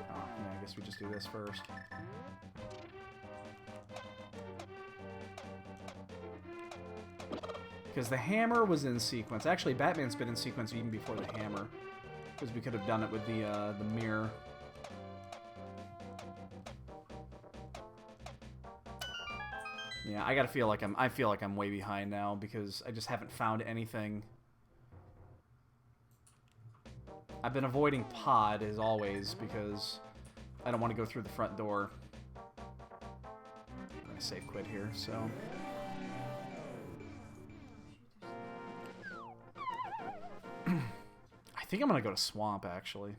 yeah, I guess we just do this first. Because the hammer was in sequence. Actually, Batman's been in sequence even before the hammer. Because we could have done it with the mirror. Yeah, I feel like I'm way behind now because I just haven't found anything. I've been avoiding pod as always because I don't want to go through the front door. I'm gonna save quit here, so. I think I'm gonna go to Swamp actually.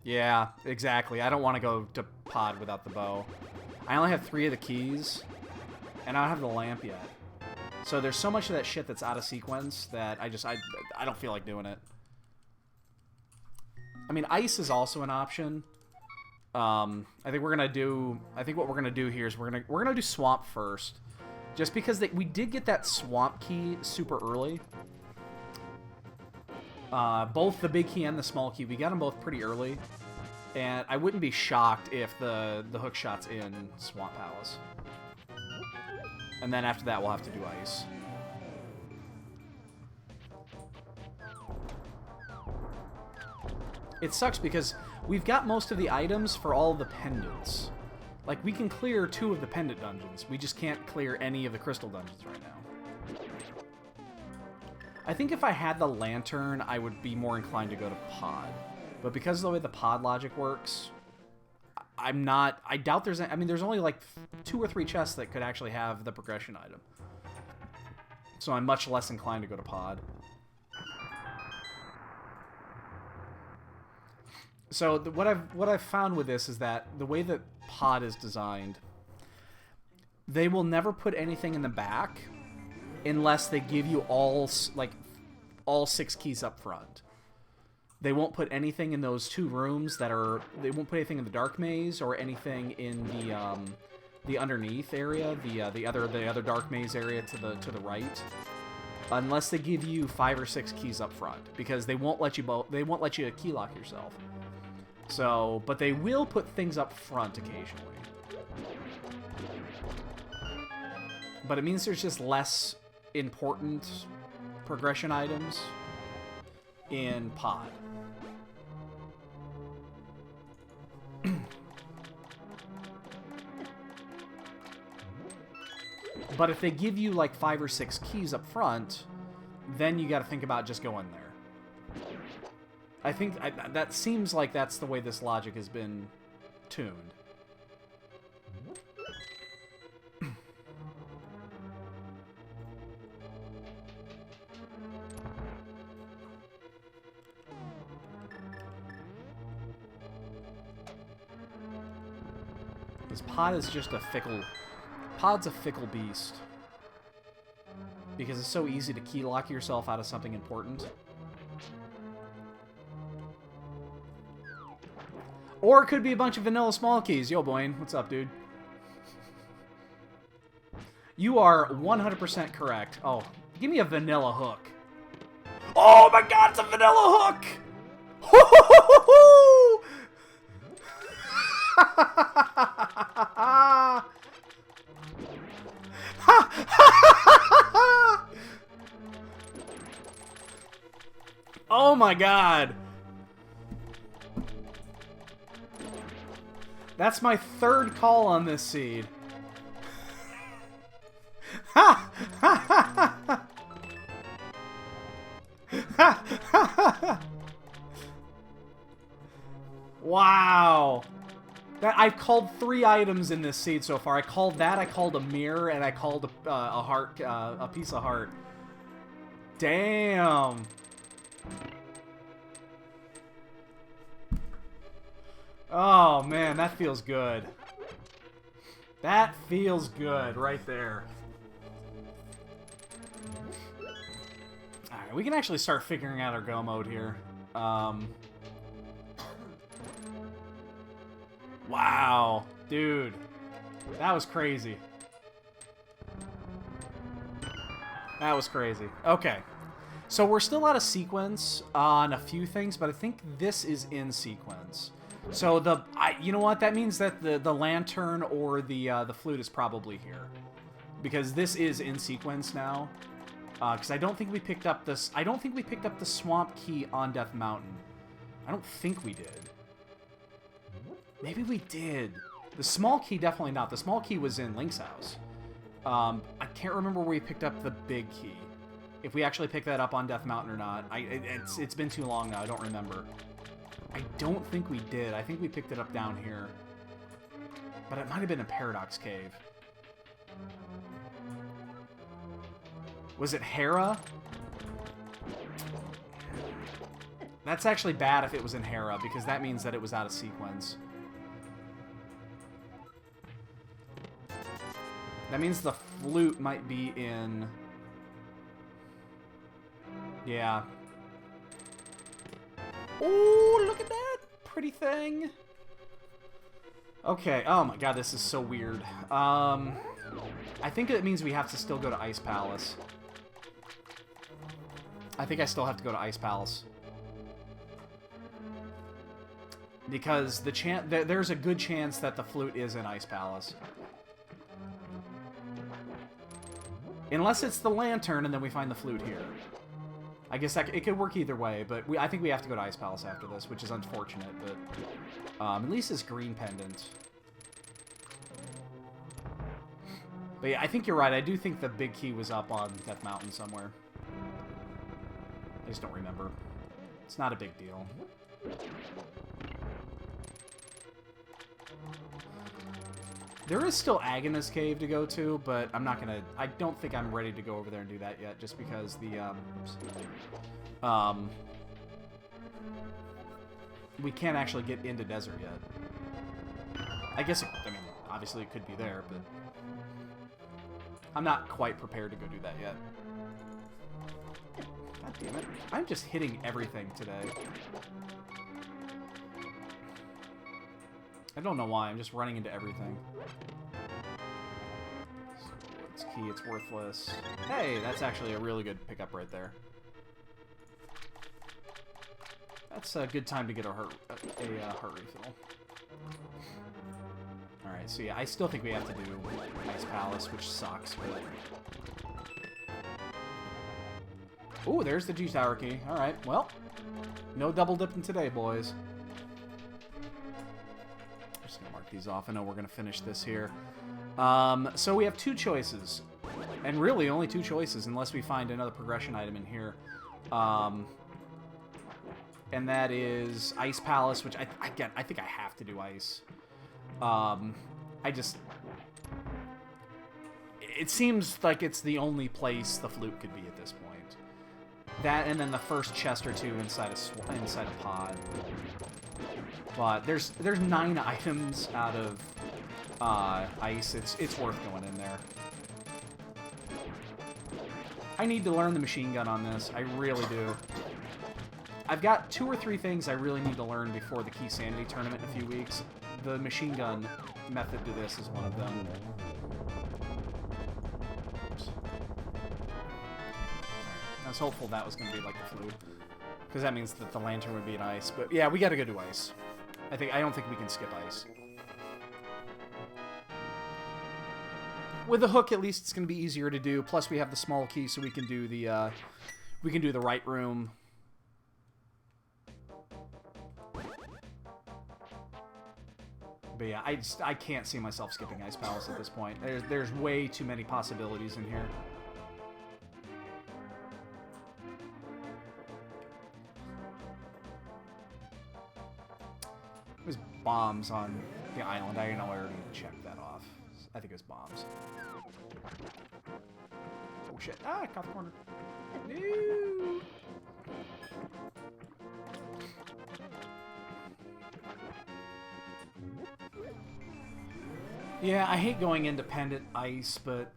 Yeah, exactly. I don't want to go to pod without the bow. I only have 3 of the keys, and I don't have the lamp yet. So there's so much of that shit that's out of sequence that I don't feel like doing it. I mean, ice is also an option. I think what we're gonna do here is we're gonna do Swamp first, just because we did get that Swamp key super early. Both the big key and the small key, we got them both pretty early, and I wouldn't be shocked if the hook shot's in Swamp Palace. And then after that, we'll have to do ice. It sucks because we've got most of the items for all of the pendants. Like, we can clear 2 of the pendant dungeons. We just can't clear any of the crystal dungeons right now. I think if I had the lantern, I would be more inclined to go to pod. But because of the way the pod logic works, I'm not... I doubt there's... I mean, there's only like 2 or 3 chests that could actually have the progression item. So I'm much less inclined to go to pod. So what I've found with this is that the way that pod is designed, they will never put anything in the back unless they give you all 6 keys up front. They won't put anything in those 2 rooms that are... They won't put anything in the dark maze or anything in the underneath area, the other dark maze area to the right, unless they give you 5 or 6 keys up front, because they won't let you key lock yourself. So, but they will put things up front occasionally. But it means there's just less important progression items in pod. But if they give you like 5 or 6 keys up front, then you got to think about just going there. I think that seems like that's the way this logic has been tuned. This pod is just a fickle... Pod's a fickle beast. Because it's so easy to key lock yourself out of something important. Or it could be a bunch of vanilla small keys. Yo, Blaine, what's up, dude? You are 100% correct. Oh, give me a vanilla hook. Oh my god, it's a vanilla hook! Oh my god. That's my 3rd call on this seed. Ha! Ha! Ha! Ha! Ha! Ha! Wow. I've called 3 items in this seed so far. I called that, I called a mirror, and I called a heart, a piece of heart. Damn. Oh, man, that feels good. That feels good right there. Alright, we can actually start figuring out our go mode here. Wow, dude. That was crazy. That was crazy. Okay. So we're still out of sequence on a few things, but I think this is in sequence. So you know what? That means that the lantern or the flute is probably here, because this is in sequence now. Because I don't think we picked up this. I don't think we picked up the swamp key on Death Mountain. I don't think we did. Maybe we did. The small key definitely not. The small key was in Link's house. I can't remember where we picked up the big key. If we actually picked that up on Death Mountain or not. It's been too long now. I don't remember. I don't think we did. I think we picked it up down here. But it might have been a Paradox Cave. Was it Hera? That's actually bad if it was in Hera, because that means that it was out of sequence. That means the flute might be in... Yeah. Oh, look at that pretty thing. Okay, oh my god, this is so weird. I think it means we have to still go to Ice Palace. I think I still have to go to Ice Palace. Because there's a good chance that the flute is in Ice Palace. Unless it's the lantern and then we find the flute here. I guess it could work either way, but I think we have to go to Ice Palace after this, which is unfortunate, but at least this green pendant. But yeah, I think you're right. I do think the big key was up on Death Mountain somewhere. just don't remember. It's not a big deal. There is still Agnes Cave to go to, but I'm not gonna... I don't think I'm ready to go over there and do that yet, just because the, we can't actually get into desert yet. I guess, I mean, obviously it could be there, but... I'm not quite prepared to go do that yet. God damn it. I'm just hitting everything today. I don't know why, I'm just running into everything. So it's key, it's worthless. Hey, that's actually a really good pickup right there. That's a good time to get a heart refill. Alright, so yeah, I still think we have to do Ice Palace, which sucks, but... Ooh, there's the G-Tower key. Alright, well, no double dipping today, boys. Just gonna mark these off. I know we're gonna finish this here. So we have two choices. And really only two choices, unless we find another progression item in here. And that is Ice Palace, which I think I have to do Ice. It seems like it's the only place the flute could be at this point. That, and then the first chest or two inside a pod. But there's 9 items out of Ice. It's worth going in there. I need to learn the machine gun on this. I really do. I've got 2 or 3 things I really need to learn before the Keysanity tournament in a few weeks. The machine gun method to this is one of them. Oops. I was hopeful that was going to be like the flute, because that means that the lantern would be an Ice. But yeah, we got to go do Ice. I don't think we can skip Ice. With the hook, at least it's going to be easier to do. Plus, we have the small key, so we can do the right room. But yeah, I can't see myself skipping Ice Palace at this point. There's way too many possibilities in here. There's bombs on the island. I know I already checked that off. I think it was bombs. Oh shit. Ah, I caught the corner. No! Yeah, I hate going into Pendant Ice, but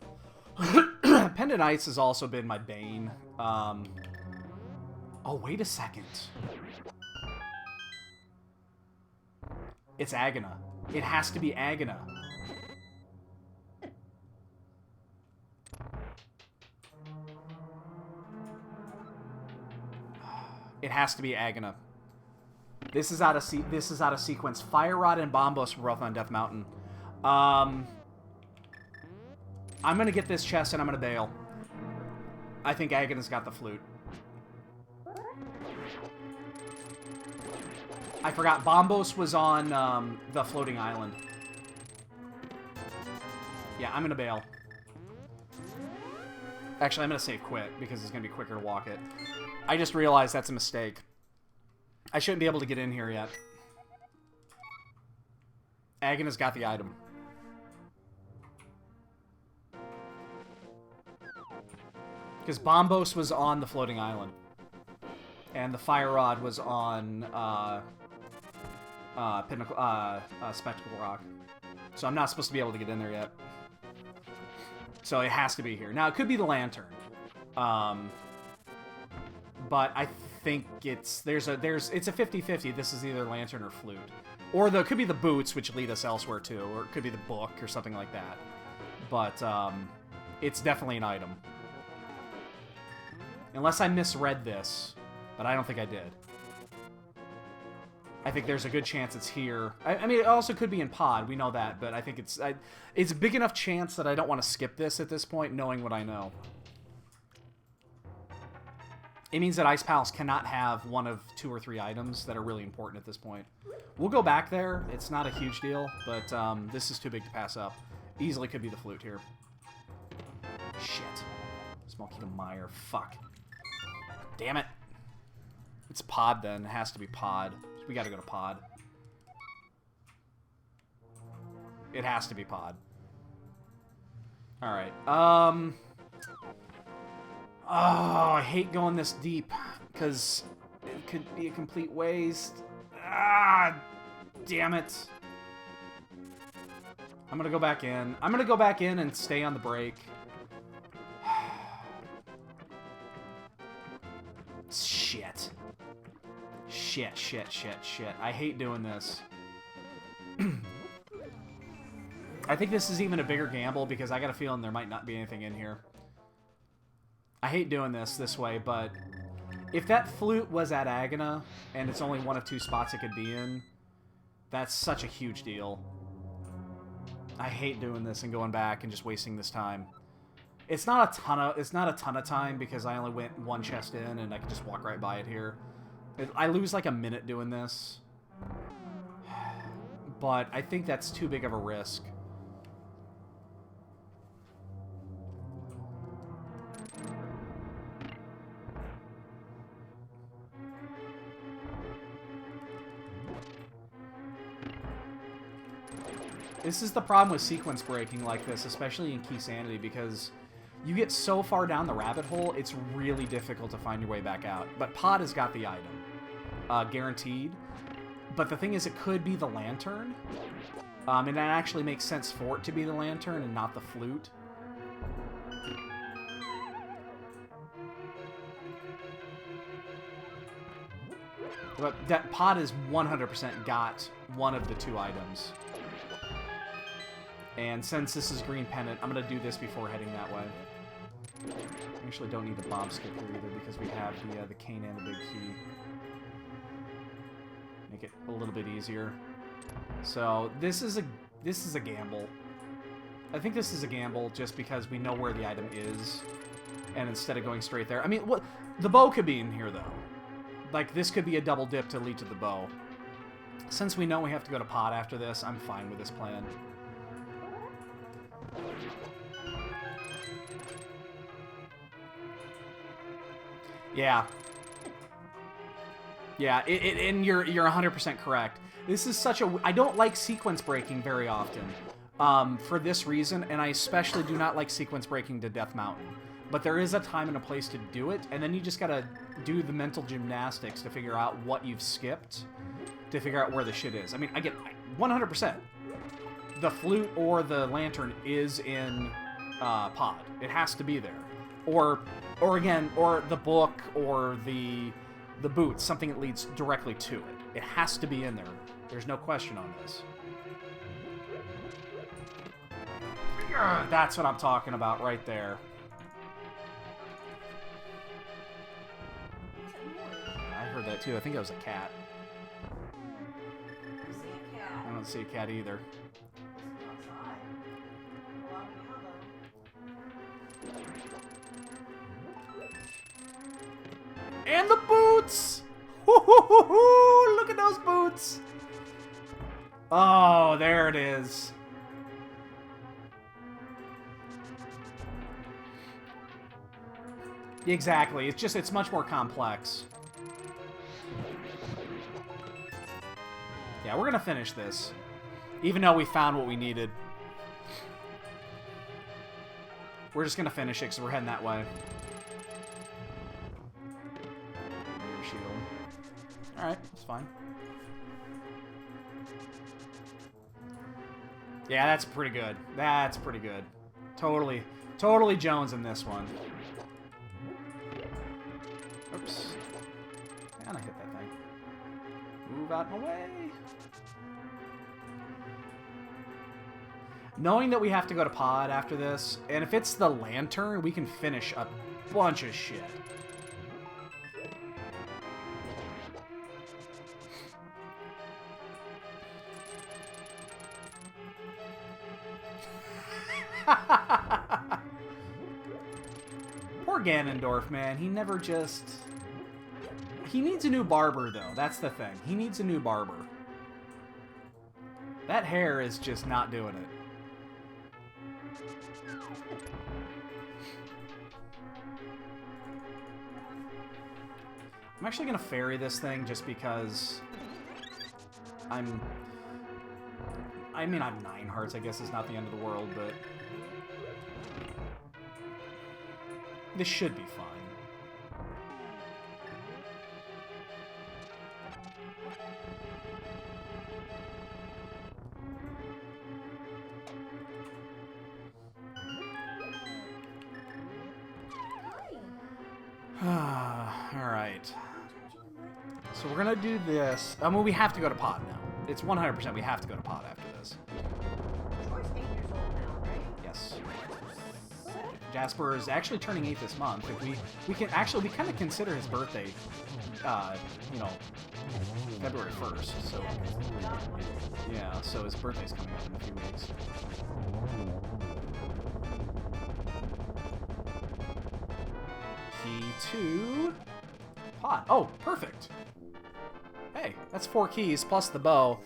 Pendant Ice has also been my bane. Oh, wait a second. It's Agana. It has to be Agana. It has to be Agana. This is out of sequence. Fire Rod and Bombos were both on Death Mountain. I'm gonna get this chest and I'm gonna bail. I think Agana's got the flute. I forgot, Bombos was on the floating island. Yeah, I'm gonna bail. Actually, I'm gonna save quit because it's gonna be quicker to walk it. I just realized that's a mistake. I shouldn't be able to get in here yet. Agana's got the item. Because Bombos was on the floating island. And the Fire Rod was on Spectacle Rock. So I'm not supposed to be able to get in there yet. So it has to be here. Now, it could be the lantern. But I think it's a 50-50. This is either lantern or flute. Or it could be the boots, which lead us elsewhere too. Or it could be the book or something like that. But it's definitely an item. Unless I misread this. But I don't think I did. I think there's a good chance it's here. I mean, it also could be in pod. We know that. But I think it's a big enough chance that I don't want to skip this at this point, knowing what I know. It means that Ice Palace cannot have one of 2 or 3 items that are really important at this point. We'll go back there. It's not a huge deal, but this is too big to pass up. Easily could be the flute here. Shit. Small key to Meyer. Fuck. Damn it. It's pod then. It has to be pod. We gotta go to pod. It has to be pod. Alright. Oh, I hate going this deep. Because it could be a complete waste. Ah, damn it. I'm gonna go back in. I'm gonna go back in and stay on the break. Shit. Shit, shit, shit, shit. I hate doing this. I think this is even a bigger gamble because I got a feeling there might not be anything in here. I hate doing this way, but if that flute was at Agana and it's only one of 2 spots it could be in, that's such a huge deal. I hate doing this and going back and just wasting this time. It's not a ton of time because I only went 1 chest in and I can just walk right by it here. I lose like a minute doing this. But I think that's too big of a risk. This is the problem with sequence breaking like this, especially in Keysanity, because you get so far down the rabbit hole, it's really difficult to find your way back out. But Pod has got the item. Guaranteed. But the thing is, it could be the lantern. And that actually makes sense for it to be the lantern and not the flute. But that Pod has 100% got one of the 2 items. And since this is green pennant, I'm going to do this before heading that way. We actually don't need the bomb skip here either because we have the cane and the big key. Make it a little bit easier. So this is a gamble. I think this is a gamble just because we know where the item is, and instead of going straight there, I mean, what the bow could be in here though. Like this could be a double dip to lead to the bow. Since we know we have to go to Pod after this, I'm fine with this plan. Yeah. Yeah, and you're 100% correct. This is such a... I don't like sequence breaking very often for this reason, and I especially do not like sequence breaking to Death Mountain. But there is a time and a place to do it, and then you just gotta do the mental gymnastics to figure out what you've skipped, to figure out where the shit is. I mean, I get 100%. The flute or the lantern is in Pod. It has to be there. Or again, or the book, or the boots, something that leads directly to it. It has to be in there. There's no question on this. That's what I'm talking about right there. I heard that too. I think it was a cat. I don't see a cat either. And the boots! Look at those boots! Oh, there it is. Exactly. It's much more complex. Yeah, we're gonna finish this. Even though we found what we needed. We're just gonna finish it because we're heading that way. Alright, that's fine. Yeah, that's pretty good. That's pretty good. Totally Jones in this one. Oops. And I hit that thing. Move out of my way. Knowing that we have to go to Pod after this, and if it's the lantern, we can finish a bunch of shit. Poor Ganondorf, man. He never just... He needs a new barber, though. That's the thing. He needs a new barber. That hair is just not doing it. I'm actually gonna ferry this thing just because I mean, I have 9 hearts. I guess it's not the end of the world, but this should be fine. Alright. So we're gonna do this. I mean, we have to go to pot now. It's 100% we have to go to pot after this. Troy's 8 years old now, right? Yes. Jasper is actually turning 8 this month. If we kind of consider his birthday, you know, February 1st. So yeah, so his birthday's coming up in a few weeks. Key to pot. Oh, perfect. Hey, that's 4 keys plus the bow.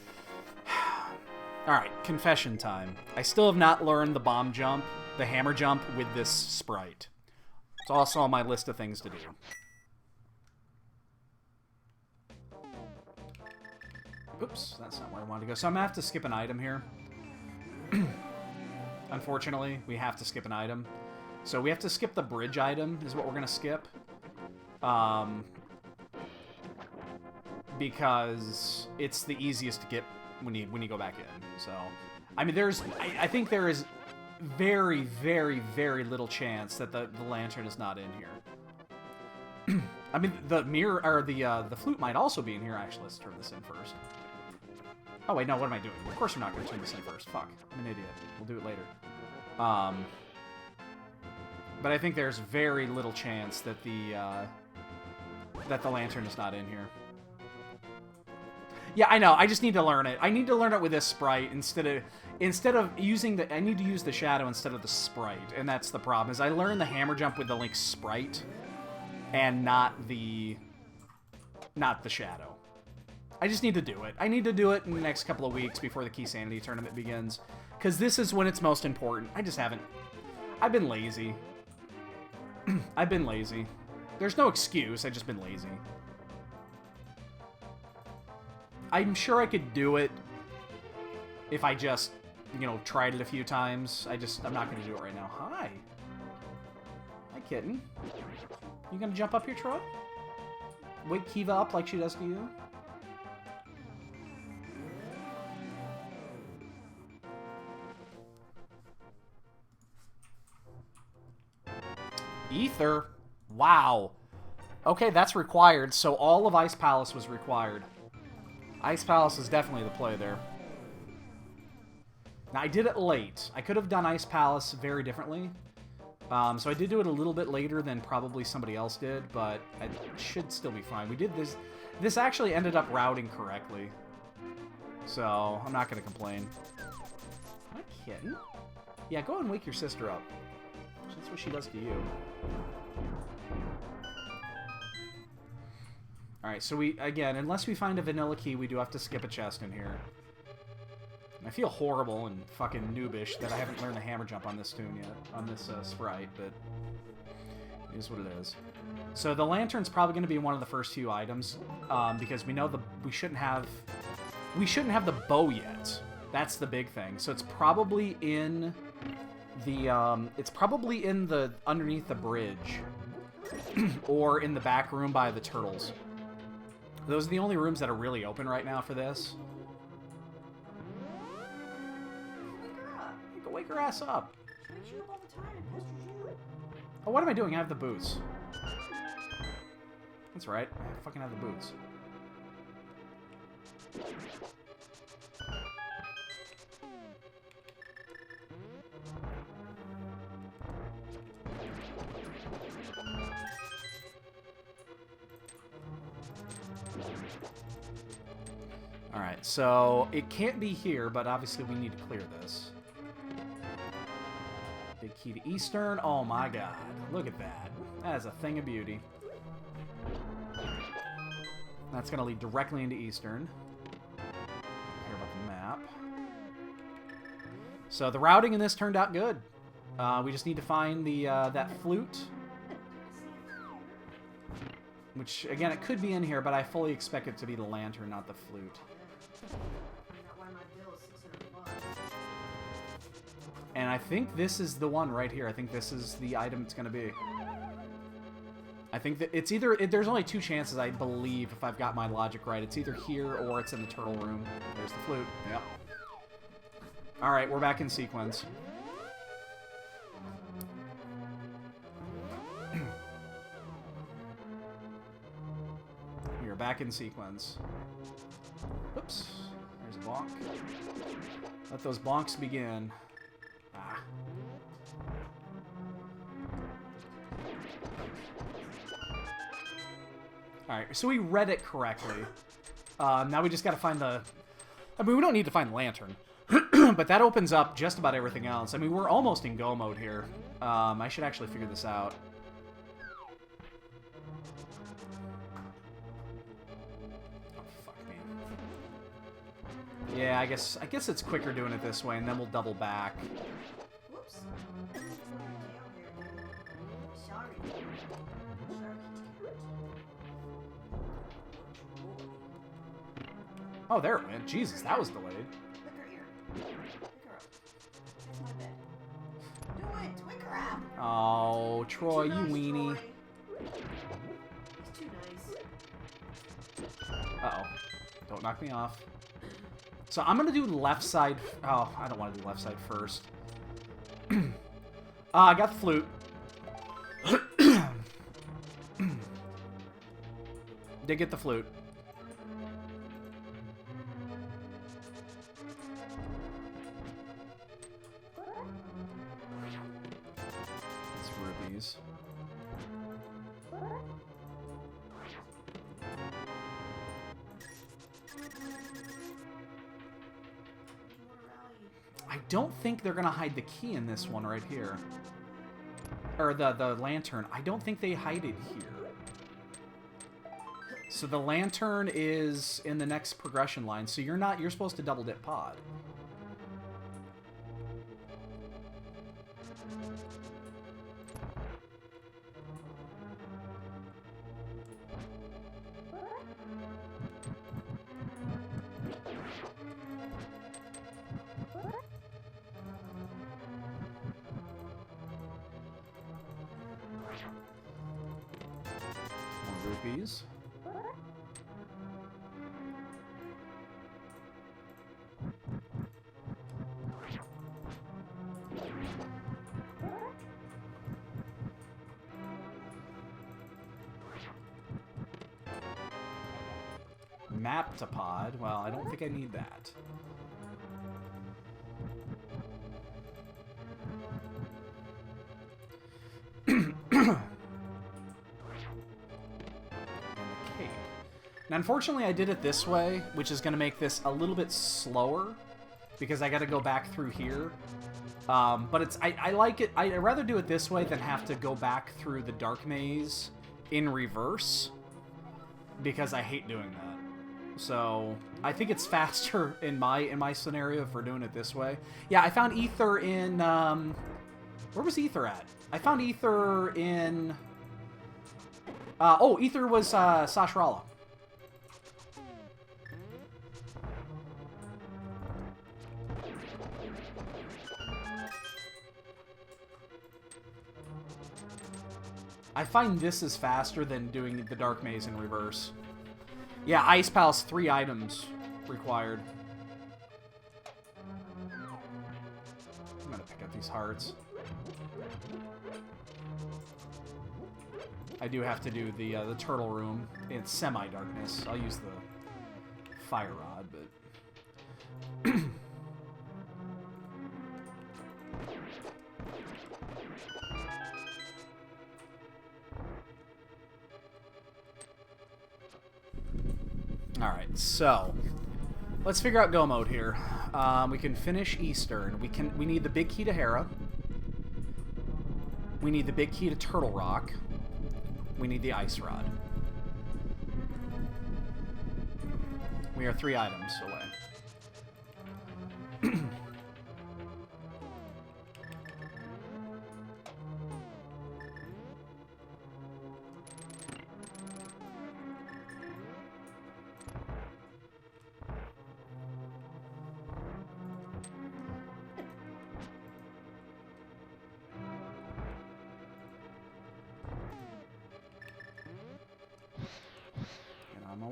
Alright, confession time. I still have not learned the bomb jump, the hammer jump with this sprite. It's also on my list of things to do. Oops, that's not where I wanted to go. So I'm going to have to skip an item here. Unfortunately, we have to skip an item. So we have to skip the bridge item, is what we're going to skip. Because it's the easiest to get when you go back in. So, I mean, I think there is very, very, very little chance that the lantern is not in here. I mean, the mirror, or the flute might also be in here. Actually, let's turn this in first. Oh, wait, no, what am I doing? Of course we're not going to turn this in first. Fuck, I'm an idiot. We'll do it later. But I think there's very little chance that the lantern is not in here. Yeah, I know. I just need to learn it. I need to learn it with this sprite instead of using the. I need to use the shadow instead of the sprite, and that's the problem. Is I learned the hammer jump with the Link sprite, and not the shadow. I just need to do it. I need to do it in the next couple of weeks before the Keysanity tournament begins, because this is when it's most important. I just haven't. I've been lazy. I've been lazy. There's no excuse. I've just been lazy. I'm sure I could do it if I just, you know, tried it a few times. I'm not going to do it right now. Hi. Hi, kitten. You going to jump up here, Troy? Wake Kiva up like she does to you? Ether. Wow. Okay, that's required. So all of Ice Palace was required. Ice Palace is definitely the play there. Now, I did it late. I could have done Ice Palace very differently. So I did do it a little bit later than probably somebody else did, but it should still be fine. We did this. This actually ended up routing correctly. So I'm not going to complain. Hi, kitten. Yeah, go and wake your sister up. That's what she does to you. Alright, so again, unless we find a vanilla key, we do have to skip a chest in here. I feel horrible and fucking noobish that I haven't learned the hammer jump on this tune yet, on this sprite, but it is what it is. So the lantern's probably going to be one of the first few items, because we know we shouldn't have the bow yet. That's the big thing. So it's probably in the underneath the bridge, or in the back room by the turtles. Those are the only rooms that are really open right now for this. Wake her up. You can wake her ass up. She wakes you up all the time and pesters you. Oh, what am I doing? I have the boots. That's right. I fucking have the boots. Alright, so it can't be here, but obviously we need to clear this. Big key to Eastern. Oh my god. Look at that. That is a thing of beauty. That's going to lead directly into Eastern. Care about the map. So the routing in this turned out good. We just need to find the that flute. Which, again, it could be in here, but I fully expect it to be the lantern, not the flute. Why my bill is $600. And I think this is the one right here. I think this is the item it's going to be. I think that it's either... there's only two chances, I believe, if I've got my logic right. It's either here or it's in the turtle room. There's the flute. Yep. Alright, we're back in sequence. We are back in sequence. Oops. There's a bonk. Let those bonks begin. Ah. Alright, so we read it correctly. Now we just gotta find the... I mean, we don't need to find the lantern. But that opens up just about everything else. I mean, we're almost in go mode here. I should actually figure this out. Oh, fuck me. Yeah, I guess it's quicker doing it this way, and then we'll double back. Whoops. Sorry. Oh, there it went. Jesus, that was delayed. Pick her ear. Pick her up. That's my bed. Do it! Wake her up! Oh, Troy, Too you nice, weenie. Troy. He's too nice. Uh-oh. Don't knock me off. So I'm going to do left side... Oh, I don't want to do left side first. I got the flute. Did get the flute. It's rubies. I don't think they're gonna hide the key in this one right here. Or the lantern. I don't think they hide it here. So the lantern is in the next progression line, so you're supposed to double dip pod. More rupees. Maptopod. Well, I don't think I need that. Now, unfortunately, I did it this way, which is going to make this a little bit slower, because I got to go back through here. But it's I like it. I'd rather do it this way than have to go back through the dark maze in reverse, because I hate doing that. So I think it's faster in my scenario for doing it this way. Yeah, I found ether in where was ether at? I found ether in oh, ether was Sashrala. I find this is faster than doing the dark maze in reverse. Yeah, Ice Palace, 3 items required. I'm gonna pick up these hearts. I do have to do the turtle room in semi-darkness. I'll use the fire rod, but... Alright, so let's figure out go mode here. We can finish Eastern. We need the big key to Hera. We need the big key to Turtle Rock. We need the ice rod. We are 3 items away.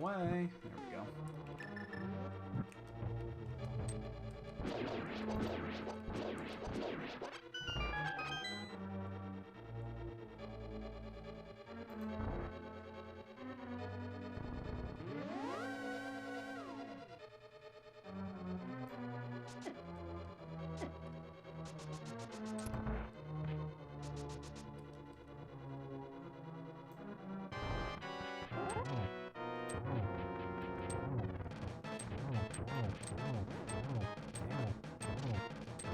way. There we go.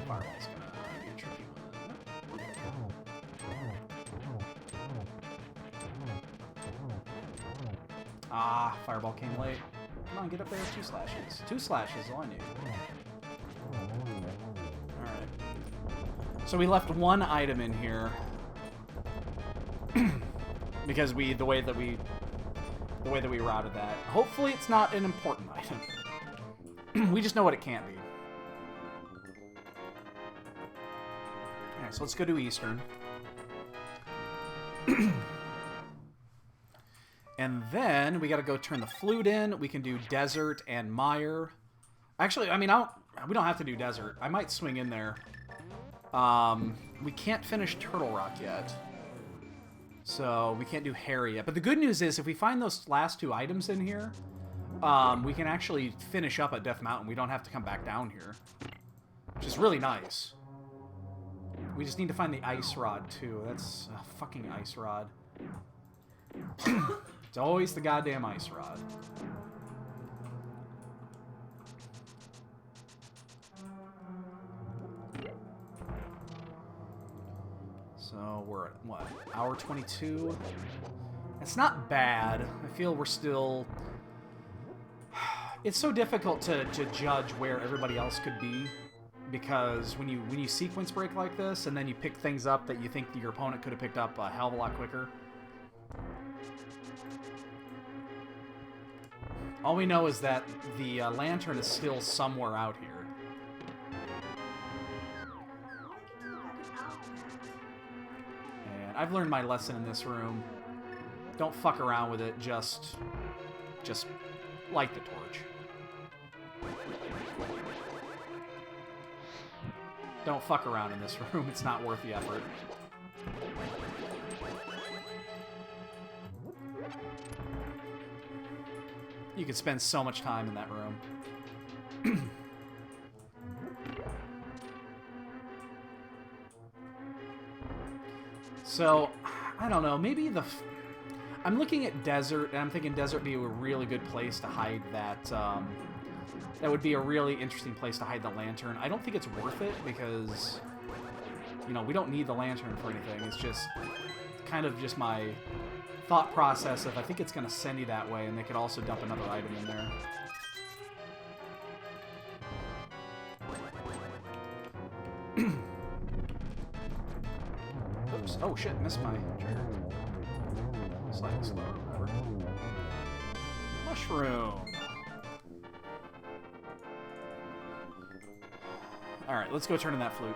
Fireball's gonna be a tricky one. Ah, fireball came late. Come on, get up there with 2 slashes. 2 slashes, all I need. Alright. So we left 1 item in here. Because the way that we routed that. Hopefully it's not an important item. We just know what it can't be. Alright, so let's go to Eastern. And then we gotta go turn the flute in. We can do Desert and Mire. Actually, I mean, we don't have to do Desert. I might swing in there. We can't finish Turtle Rock yet. So we can't do Harry yet. But the good news is, if we find those last 2 items in here, we can actually finish up at Death Mountain. We don't have to come back down here. Which is really nice. We just need to find the Ice Rod, too. That's a fucking Ice Rod. It's always the goddamn Ice Rod. So we're at, what, hour 22? It's not bad. I feel we're still... It's so difficult to judge where everybody else could be, because when you sequence break like this, and then you pick things up that you think your opponent could have picked up a hell of a lot quicker. All we know is that the lantern is still somewhere out here. And I've learned my lesson in this room. Don't fuck around with it, just light the torch. Don't fuck around in this room, it's not worth the effort. You could spend so much time in that room. So, I don't know, maybe I'm looking at Desert, and I'm thinking Desert would be a really good place to hide that, that would be a really interesting place to hide the lantern. I don't think it's worth it, because, you know, we don't need the lantern for anything. It's just kind of just my thought process of I think it's going to send you that way, and they could also dump another item in there. Oops. Oh shit, missed my trigger. Slightly slow, whatever. Mushroom! Alright, let's go turn in that flute.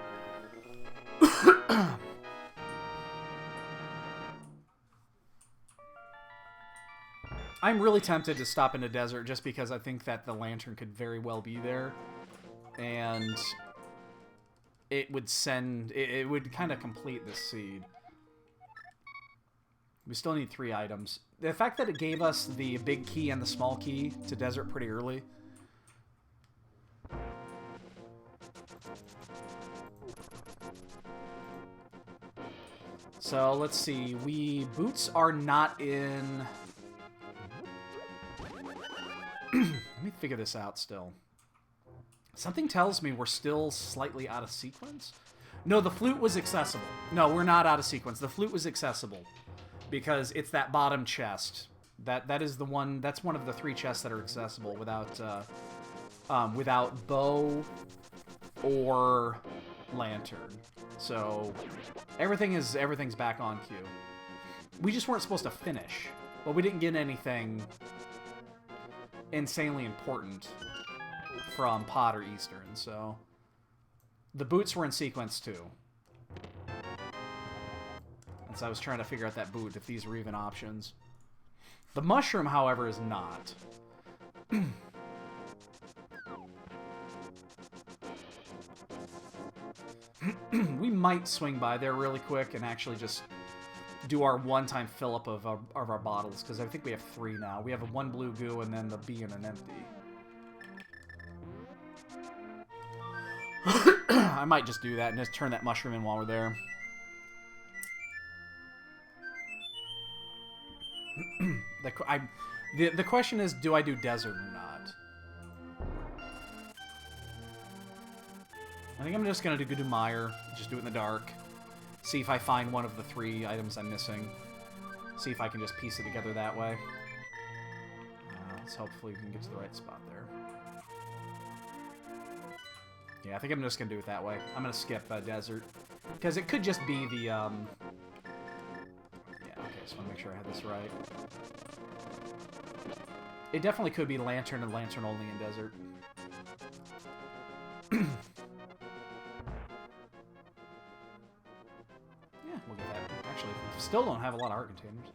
I'm really tempted to stop in a Desert just because I think that the lantern could very well be there. And it would it would kind of complete this seed. We still need 3 items. The fact that it gave us the big key and the small key to Desert pretty early. So let's see. Boots are not in... Let me figure this out still. Something tells me we're still slightly out of sequence. No, the flute was accessible. No, we're not out of sequence. The flute was accessible because it's that bottom chest. That is the one. That's one of the 3 chests that are accessible without bow or lantern. So everything's back on cue. We just weren't supposed to finish, but we didn't get anything insanely important from Pod or Eastern, so the boots were in sequence too. And so I was trying to figure out that boot, if these were even options. The mushroom, however, is not. We might swing by there really quick and actually just do our one-time fill-up of our bottles, because I think we have 3 now. We have a 1 blue goo and then the B and an empty. I might just do that and just turn that mushroom in while we're there. The question is, do I do desert or not? I think I'm just going to do Meyer, just do it in the dark. See if I find one of the 3 items I'm missing. See if I can just piece it together that way. Let's hopefully we can get to the right spot there. Yeah, I think I'm just going to do it that way. I'm going to skip desert. Because it could just be the... Yeah, okay, so I want to make sure I have this right. It definitely could be lantern and lantern only in desert. Yeah, we'll get that. Actually, still don't have a lot of art containers.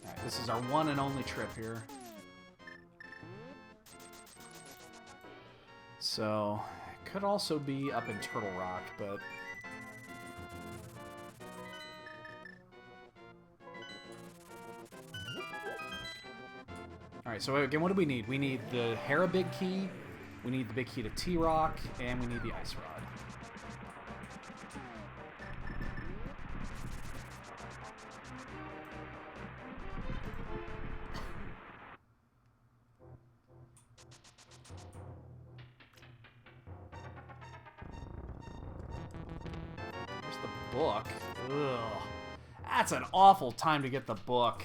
Alright, this is our one and only trip here. So, it could also be up in Turtle Rock, but... Alright, so again, what do we need? We need the Hera Big Key, we need the Big Key to T-Rock, and we need the Ice Rod. There's the book. Ugh. That's an awful time to get the book.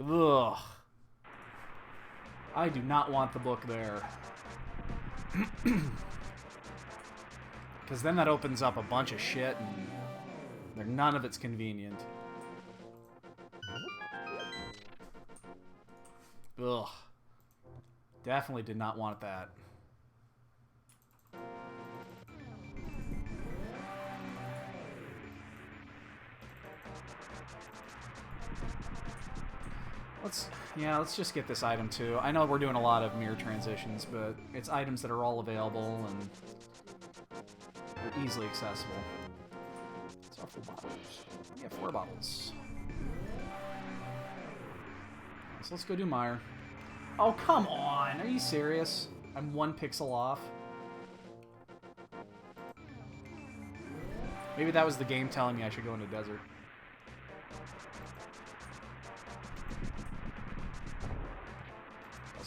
Ugh. I do not want the book there. Because then that opens up a bunch of shit, and none of it's convenient. Ugh. Definitely did not want that. Let's just get this item too. I know we're doing a lot of mirror transitions, but it's items that are all available and they're easily accessible. It's our 4 bottles. We have 4 bottles. So let's go do Meyer. Oh, come on! Are you serious? I'm 1 pixel off. Maybe that was the game telling me I should go into desert.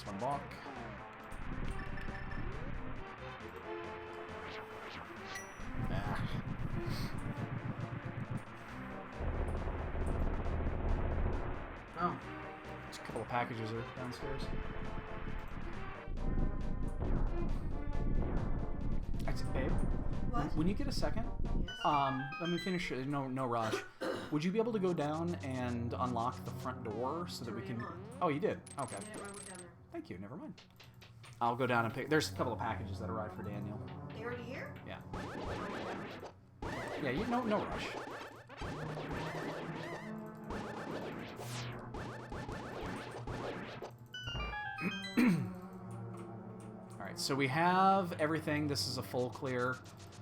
One block. Oh, there's a couple of packages are downstairs. Babe, What? when you get a second, Yes. let me finish. No rush. Would you be able to go down and unlock the front door so that we can? Oh, you did. Okay. Yeah, I went down there. Thank you. Never mind. I'll go down and pick. There's a couple of packages that arrived for Daniel. They already here? Yeah. Yeah. No rush. All right. So we have everything. This is a full clear.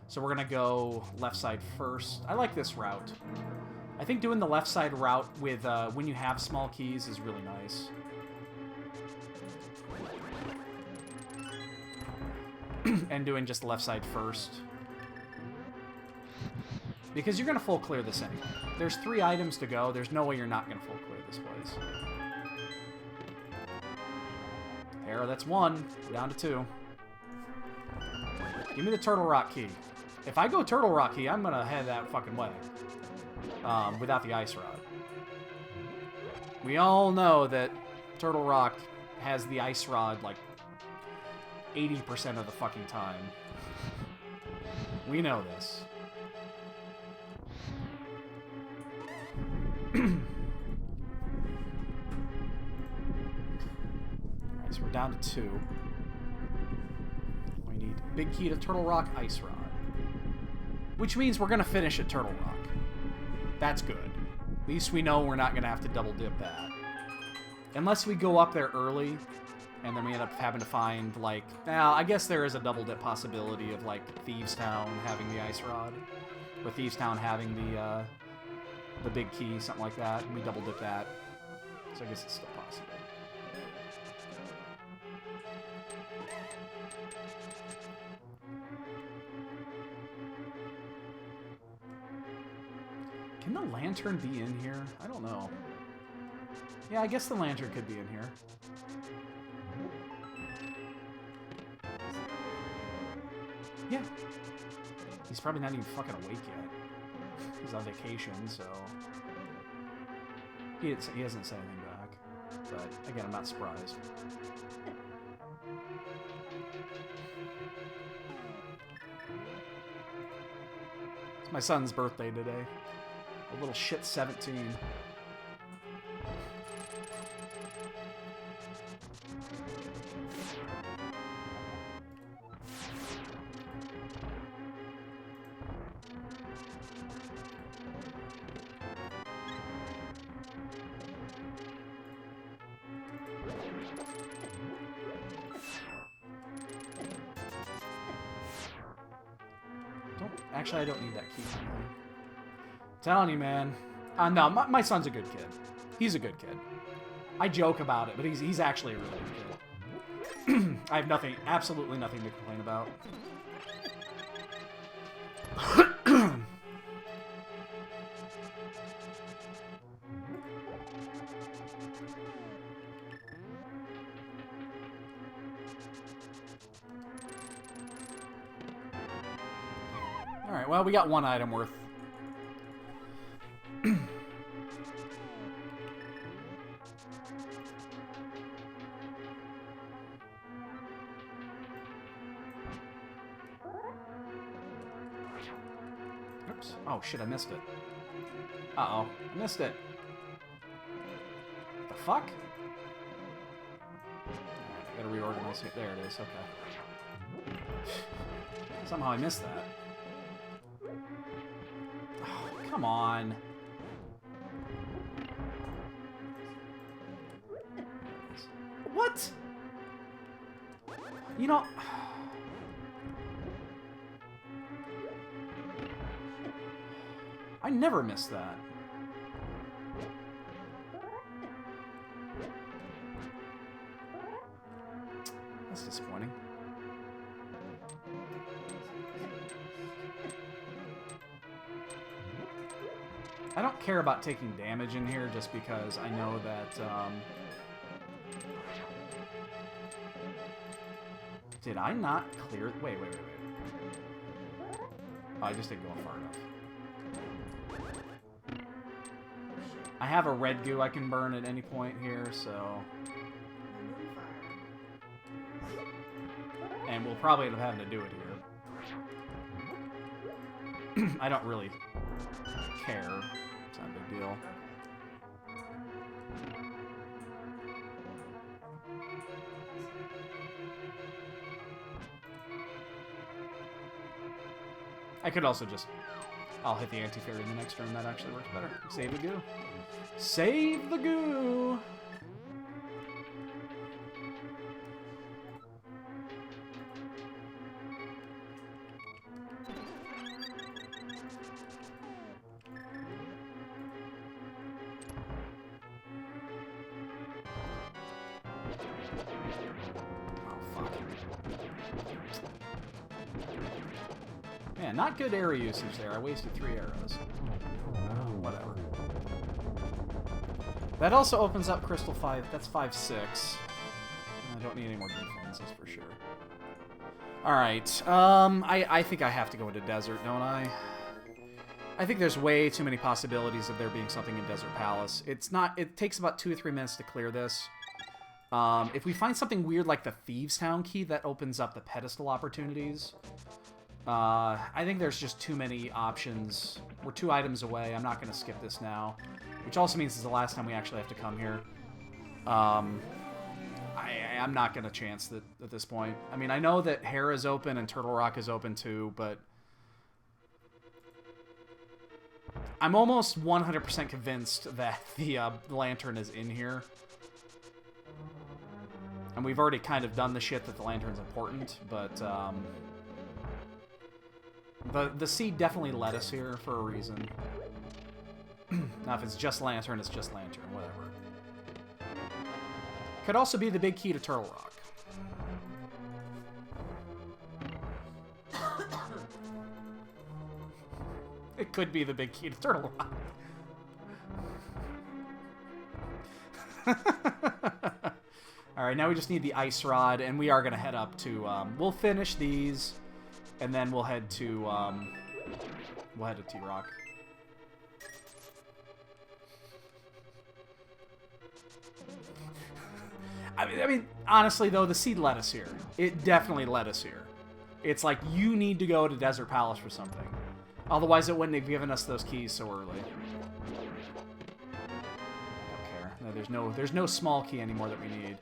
So we're gonna go left side first. I like this route. I think doing the left side route with when you have small keys is really nice. And doing just the left side first. Because you're going to full clear this anyway. There's 3 items to go. There's no way you're not going to full clear this place. There, that's 1. Down to 2. Give me the Turtle Rock key. If I go Turtle Rock key, I'm going to head that fucking way. Without the Ice Rod. We all know that Turtle Rock has the Ice Rod, like, 80% of the fucking time. We know this. Alright, so we're down to 2. We need Big Key to Turtle Rock, Ice Rod. Which means we're gonna finish at Turtle Rock. That's good. least we know we're not going to have to double dip that. Unless we go up there early, and then we end up having to find, like... Now, I guess there is a double dip possibility of, like, Thieves Town having the ice rod. Or Thieves Town having the big key, something like that. And we double dip that. So I guess it's still possible. Can the lantern be in here? I don't know. Yeah, I guess the lantern could be in here. Yeah. He's probably not even fucking awake yet. He's on vacation, so... He hasn't said anything back. But, again, I'm not surprised. It's my son's birthday today. A little shit 17. Actually, I don't need that key. Telling you, man. No, my son's a good kid. He's a good kid. I joke about it, but he's actually a really good kid. I have nothing, absolutely nothing to complain about. Alright, well, we got one item worth. Oops. Oh, shit, I missed it. Uh-oh. I missed it. The fuck? I gotta reorganize it. There it is. Okay. Somehow I missed that. Oh, come on. What? You know... I never miss that. That's disappointing. I don't care about taking damage in here just because I know that, Did I not clear... Wait. Oh, I just didn't go far enough. I have a red goo I can burn at any point here, so... And we'll probably end up having to do it here. I don't really care. It's not a big deal. I could also just... I'll hit the anti-fairy in the next turn. That actually works better. Save the goo. Save the goo! Man, not good area usage there. I wasted 3 arrows. Whatever. That also opens up Crystal 5. That's 5-6. I don't need any more defenses for sure. Alright. I think I have to go into Desert, don't I? I think there's way too many possibilities of there being something in Desert Palace. It's not... It takes about 2 or 3 minutes to clear this. If we find something weird like the Thieves Town key, that opens up the pedestal opportunities. I think there's just too many options. We're 2 items away. I'm not going to skip this now. Which also means it's the last time we actually have to come here. I'm not going to chance that at this point. I mean, I know that Hera's open and Turtle Rock is open too, but... I'm almost 100% convinced that the lantern is in here. And we've already kind of done the shit that the lantern's important, but the seed definitely led us here for a reason. Now, if it's just lantern, it's just lantern, whatever. Could also be the big key to Turtle Rock. It could be the big key to Turtle Rock. Alright, now we just need the ice rod, and we are going to head up to... we'll finish these, and then we'll head to... T-Rock. I mean, honestly, though, the seed led us here. It definitely led us here. It's like, you need to go to Desert Palace for something. Otherwise, it wouldn't have given us those keys so early. Don't care. No, there's no small key anymore that we need.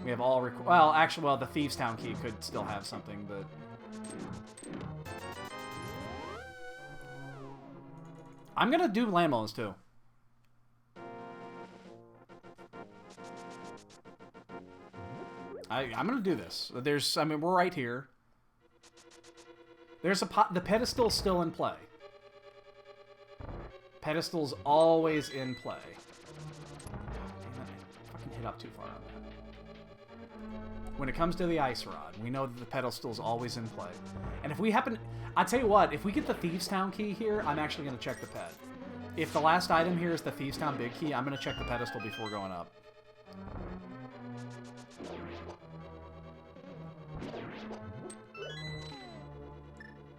We have all... Well, actually, the Thieves' Town key could still have something, but... I'm gonna do Lamos, too. I'm gonna do this. I mean, we're right here. There's the pedestal's still in play. Pedestal's always in play. Damn it, I fucking hit up too far on that. When it comes to the ice rod, we know that the pedestal's always in play. And if we happen... I'll tell you what, if we get the Thieves' Town key here, I'm actually gonna check the ped. If the last item here is the Thieves' Town big key, I'm gonna check the pedestal before going up.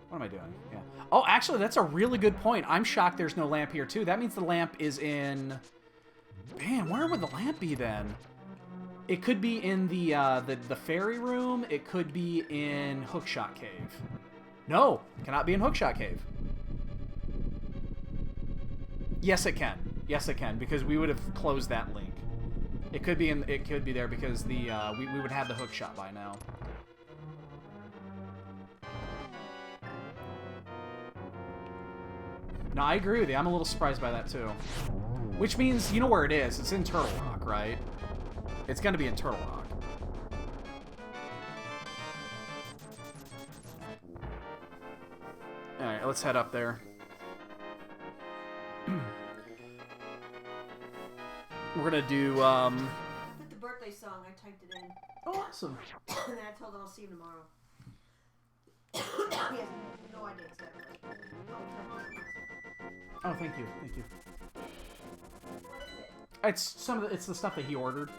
What am I doing? Yeah. Oh, actually, that's a really good point. I'm shocked there's no lamp here, too. That means the lamp is in... Man, where would the lamp be, then? It could be in the fairy room. It could be in Hookshot Cave. No, it cannot be in Hookshot Cave. Yes, it can. Yes, it can, because we would have closed that link. It could be there because we would have the hookshot by now. No, I agree with you. I'm a little surprised by that, too. Which means, you know where it is. It's in Turtle Rock, right? It's going to be in Turtle Rock. Alright, let's head up there. We're going to do, Put the birthday song. I typed it in. Oh, awesome. And then I told him I'll see him tomorrow. He has no idea exactly. Oh, thank you. Thank you. What is it? It's the stuff that he ordered.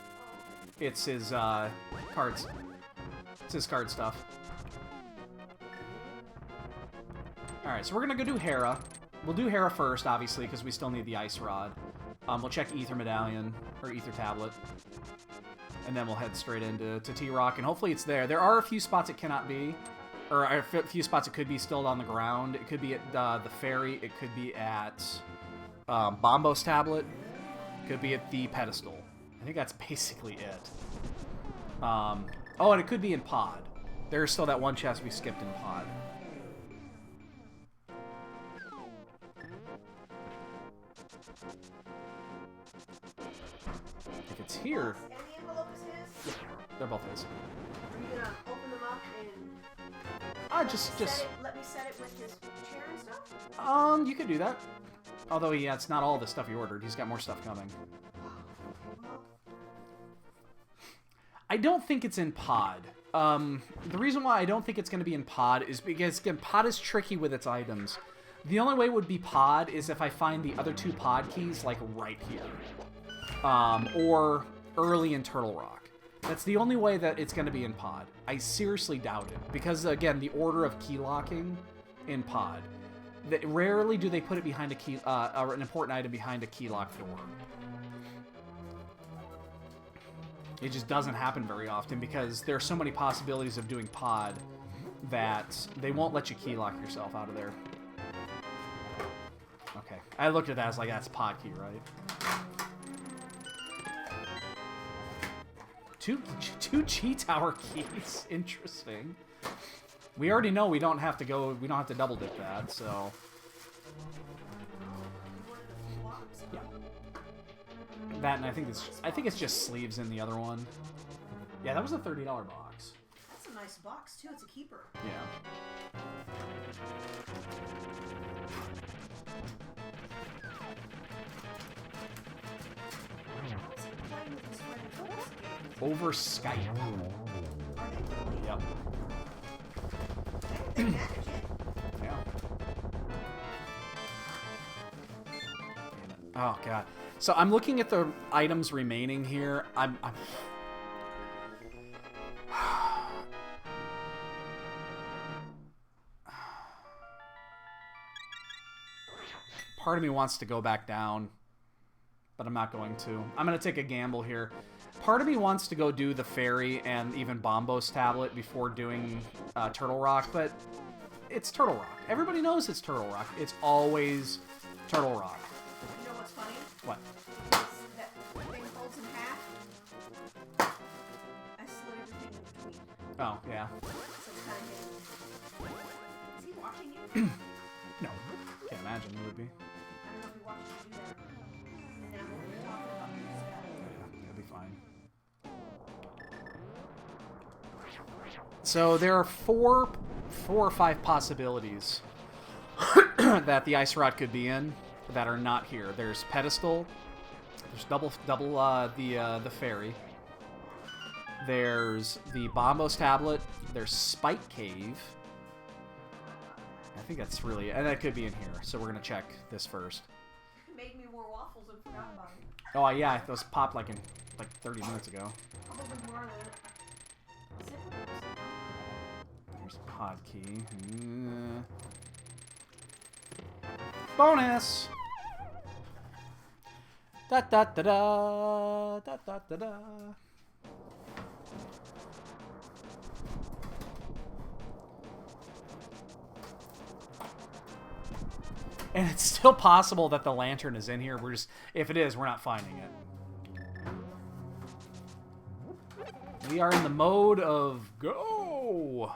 It's his cards. It's his card stuff. Alright, so we're gonna go do Hera. We'll do Hera first, obviously, because we still need the ice rod. We'll check Ether Medallion, or Ether Tablet. And then we'll head straight into T-Rock, and hopefully it's there. There are a few spots it cannot be. Or a few spots it could be still on the ground. It could be at the ferry. It could be at Bombo's tablet. It could be at the pedestal. I think that's basically it. Oh, and it could be in Pod. There's still that one chest we skipped in Pod. If it's here... And the envelope is his? They're both his. Are you gonna open them up and... just let me set it with his chair and stuff? You could do that. Although, yeah, it's not all the stuff he ordered. He's got more stuff coming. I don't think it's in Pod. The reason why I don't think it's going to be in Pod is because, again, Pod is tricky with its items. The only way it would be Pod is if I find the other two Pod keys, like, right here. Or early in Turtle Rock. That's the only way that it's going to be in Pod. I seriously doubt it. Because, again, the order of key locking in Pod. Rarely do they put it behind a key, or an important item behind a key lock door. It just doesn't happen very often because there are so many possibilities of doing Pod that they won't let you key lock yourself out of there. Okay. I looked at that as like, that's Pod key, right? Two G-Tower keys. Interesting. We already know we don't have to double dip that, so... That, and I think it's just sleeves in the other one. Yeah, that was a $30 box. That's a nice box too. It's a keeper. Yeah. How's he playing with his friend Over Skype. Are they really? Yep. They manage it. Yeah. Oh god. So I'm looking at the items remaining here. I'm part of me wants to go back down, but I'm not going to. I'm going to take a gamble here. Part of me wants to go do the fairy and even Bombo's tablet before doing Turtle Rock, but it's Turtle Rock. Everybody knows it's Turtle Rock. It's always Turtle Rock. You know what's funny? What? That thing folds in half. I slid everything in between. Oh, yeah. So it's kind of Is he watching you? No. Can't imagine he would be. I don't know if he watches you do that. And then we'll be talking about this guy. Yeah, it'll be fine. So there are four or five possibilities that the ice rod could be in that are not here. There's pedestal. There's double the fairy. There's the Bombo's tablet. There's Spike Cave. I think that's really, and that could be in here. So we're gonna check this first. Made me more waffles and forgot about it. Oh yeah, those popped like 30 minutes ago. Probably more than There's a pod key. Bonus! Da da da da da da da da. And it's still possible that the lantern is in here. We're just, if it is, we're not finding it. We are in the mode of go.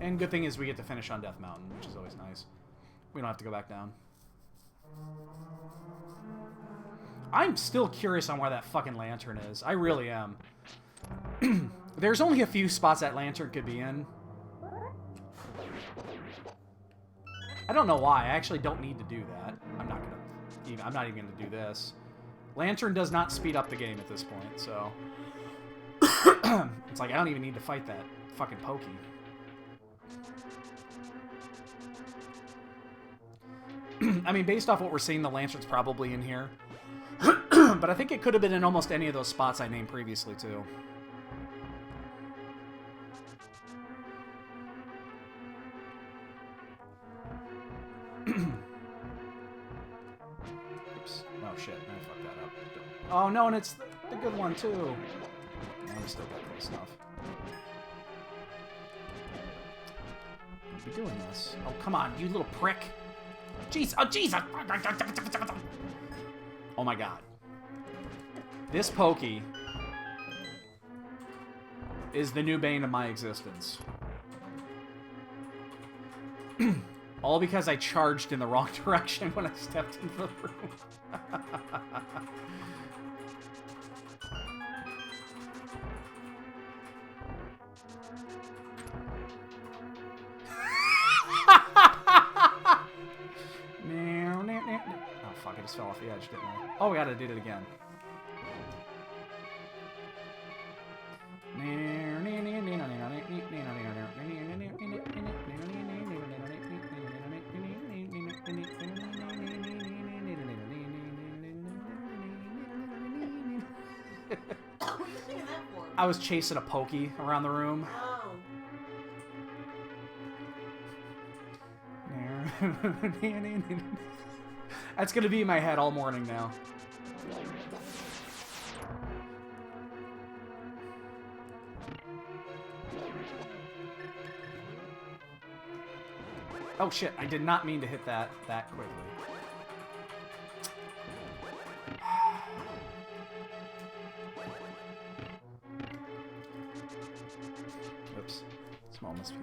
And good thing is we get to finish on Death Mountain, which is always nice. We don't have to go back down. I'm still curious on where that fucking lantern is. I really am. There's only a few spots that lantern could be in. I don't know why. I actually don't need to do that. I'm not even gonna do this. Lantern does not speed up the game at this point, so it's like I don't even need to fight that fucking pokey. I mean, based off what we're seeing, the lantern's probably in here. But I think it could have been in almost any of those spots I named previously, too. Oops. Oh, shit. I fucked that up. Oh, no, and it's the good one, too. Yeah, we still got good stuff. You'd be doing this. Oh, come on, you little prick. Jeez. Oh, Jesus. Oh, my God. This pokey is the new bane of my existence. All because I charged in the wrong direction when I stepped into the room. Oh, fuck, I just fell off the edge, didn't I? Oh, yeah, I did it again. What are you singing that for? I was chasing a pokey around the room. Oh. That's gonna be in my head all morning now. Oh shit, I did not mean to hit that quickly. Oops. Small misview.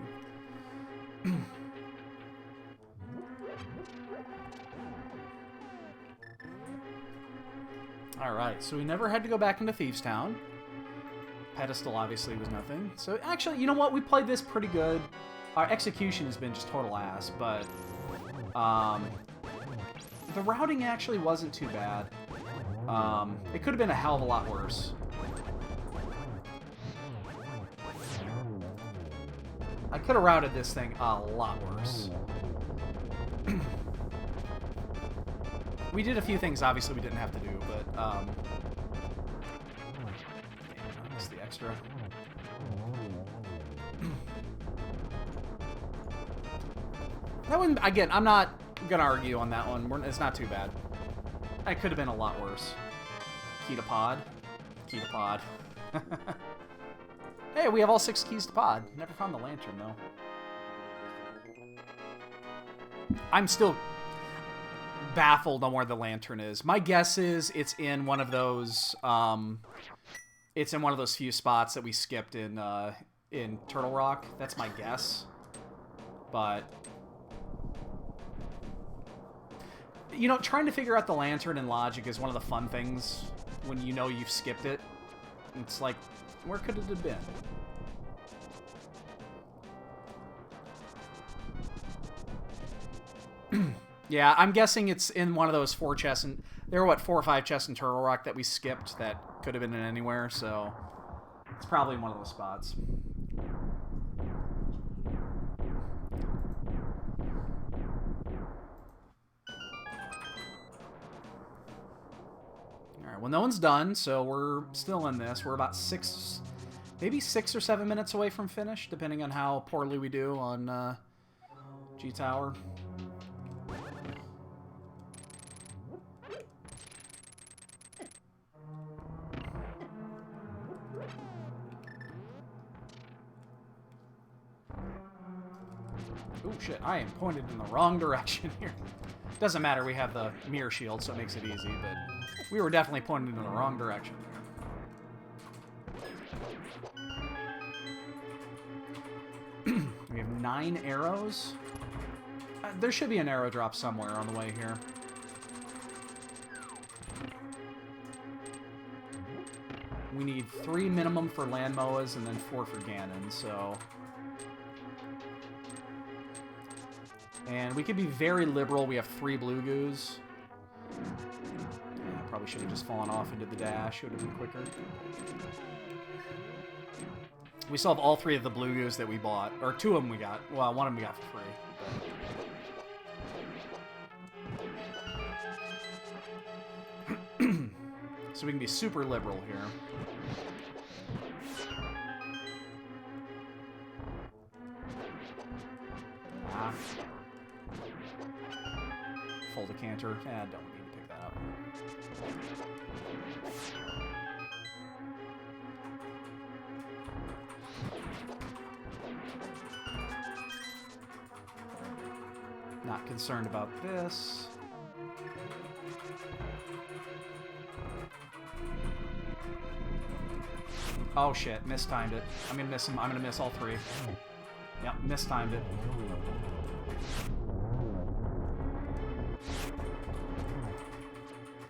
Alright, so we never had to go back into Thieves Town. Pedestal obviously was nothing. So actually, you know what? We played this pretty good. Our execution has been just total ass, but the routing actually wasn't too bad. It could have been a hell of a lot worse. I could have routed this thing a lot worse. We did a few things, obviously, we didn't have to do, but, I missed the extra. That one, again, I'm not gonna argue on that one. It's not too bad. It could have been a lot worse. Key to pod. Key to pod. Hey, we have all 6 keys to pod. Never found the lantern, though. I'm still baffled on where the lantern is. My guess is it's in one of those, it's in one of those few spots that we skipped in Turtle Rock. That's my guess. But, you know, trying to figure out the lantern in logic is one of the fun things when you know you've skipped it. It's like, where could it have been? Yeah, I'm guessing it's in one of those 4 chests. And there were, what, 4 or 5 chests in Turtle Rock that we skipped that could have been in anywhere, so it's probably in one of those spots. Alright, well, no one's done, so we're still in this. We're about maybe 6 or 7 minutes away from finish, depending on how poorly we do on G-Tower. Oh shit, I am pointed in the wrong direction here. Doesn't matter, we have the mirror shield, so it makes it easy, but we were definitely pointed in the wrong direction. We have 9 arrows. There should be an arrow drop somewhere on the way here. We need 3 minimum for land moas and then 4 for Ganon, so... And we could be very liberal. We have 3 blue goos. Yeah, probably should have just fallen off into the dash. It would have been quicker. We still have all 3 of the blue goos that we bought. Or 2 of them we got. Well, 1 of them we got for free. But... So we can be super liberal here. Ah. Full decanter. Eh, don't need to pick that up. Not concerned about this. Oh shit, mistimed it. I'm gonna miss him. I'm gonna miss all 3. Yep, mistimed it.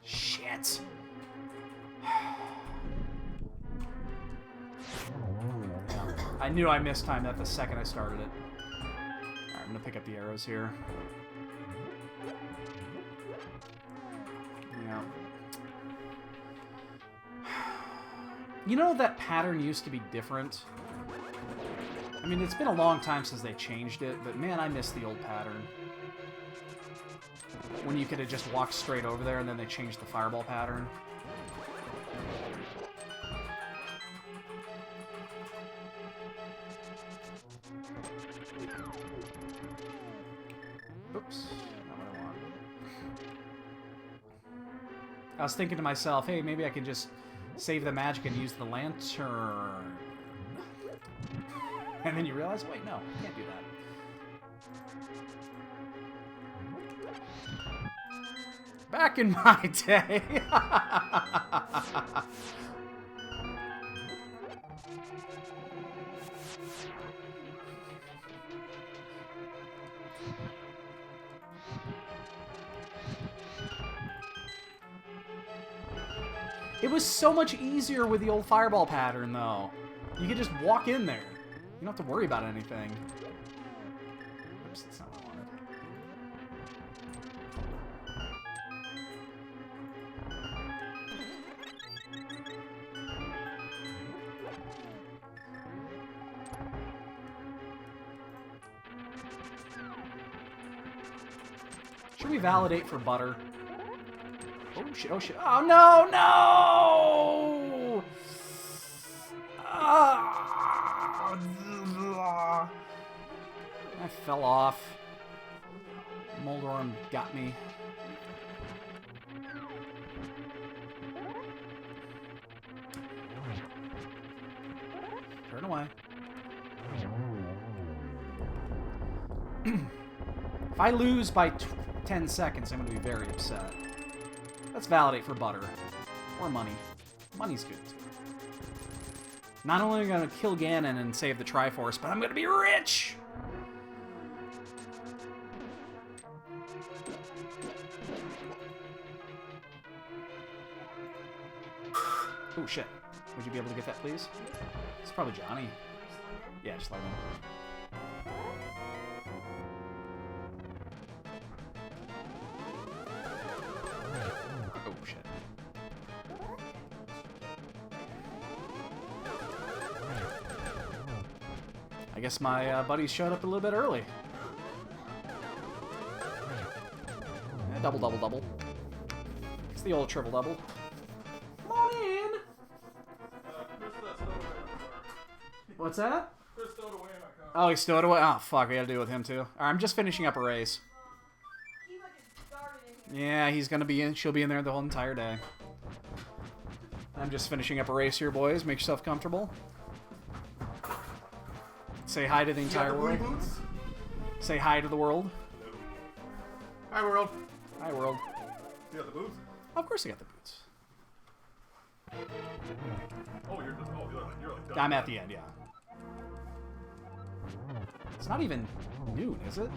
Shit. I knew I mistimed that the second I started it. Alright, I'm gonna pick up the arrows here. Yeah. You know, that pattern used to be different. I mean, it's been a long time since they changed it, but man, I miss the old pattern. When you could have just walked straight over there and then they changed the fireball pattern. Oops, not what I want. I was thinking to myself, hey, maybe I can just save the magic and use the lantern. And then you realize, wait, no, you can't do that. Back in my day. It was so much easier with the old fireball pattern, though. You could just walk in there. You don't have to worry about anything. Oops, that's not what I wanted. Should we validate for butter? Oh shit, oh shit. Oh no, no! I fell off. Moldorm got me. Turn away. If I lose by 10 seconds, I'm going to be very upset. Let's validate for butter. Or money. Money's good, too. Not only am I going to kill Ganon and save the Triforce, but I'm going to be rich! Oh, shit. Would you be able to get that, please? It's probably Johnny. Yeah, just let him. Oh, shit. I guess my buddies showed up a little bit early. Double, double, double. It's the old triple double. Come on in! What's that? Chris stowed away in my car. Oh, he stowed away? Oh, fuck, we gotta deal with him too. Alright, I'm just finishing up a race. Yeah, he's gonna be in. She'll be in there the whole entire day. I'm just finishing up a race here, boys. Make yourself comfortable. Say hi to the entire world. Boots? Say hi to the world. Hi, world. Hi, world. You got the boots? Of course I got the boots. Oh, you're like done. I'm at the end, yeah. It's not even noon, is it?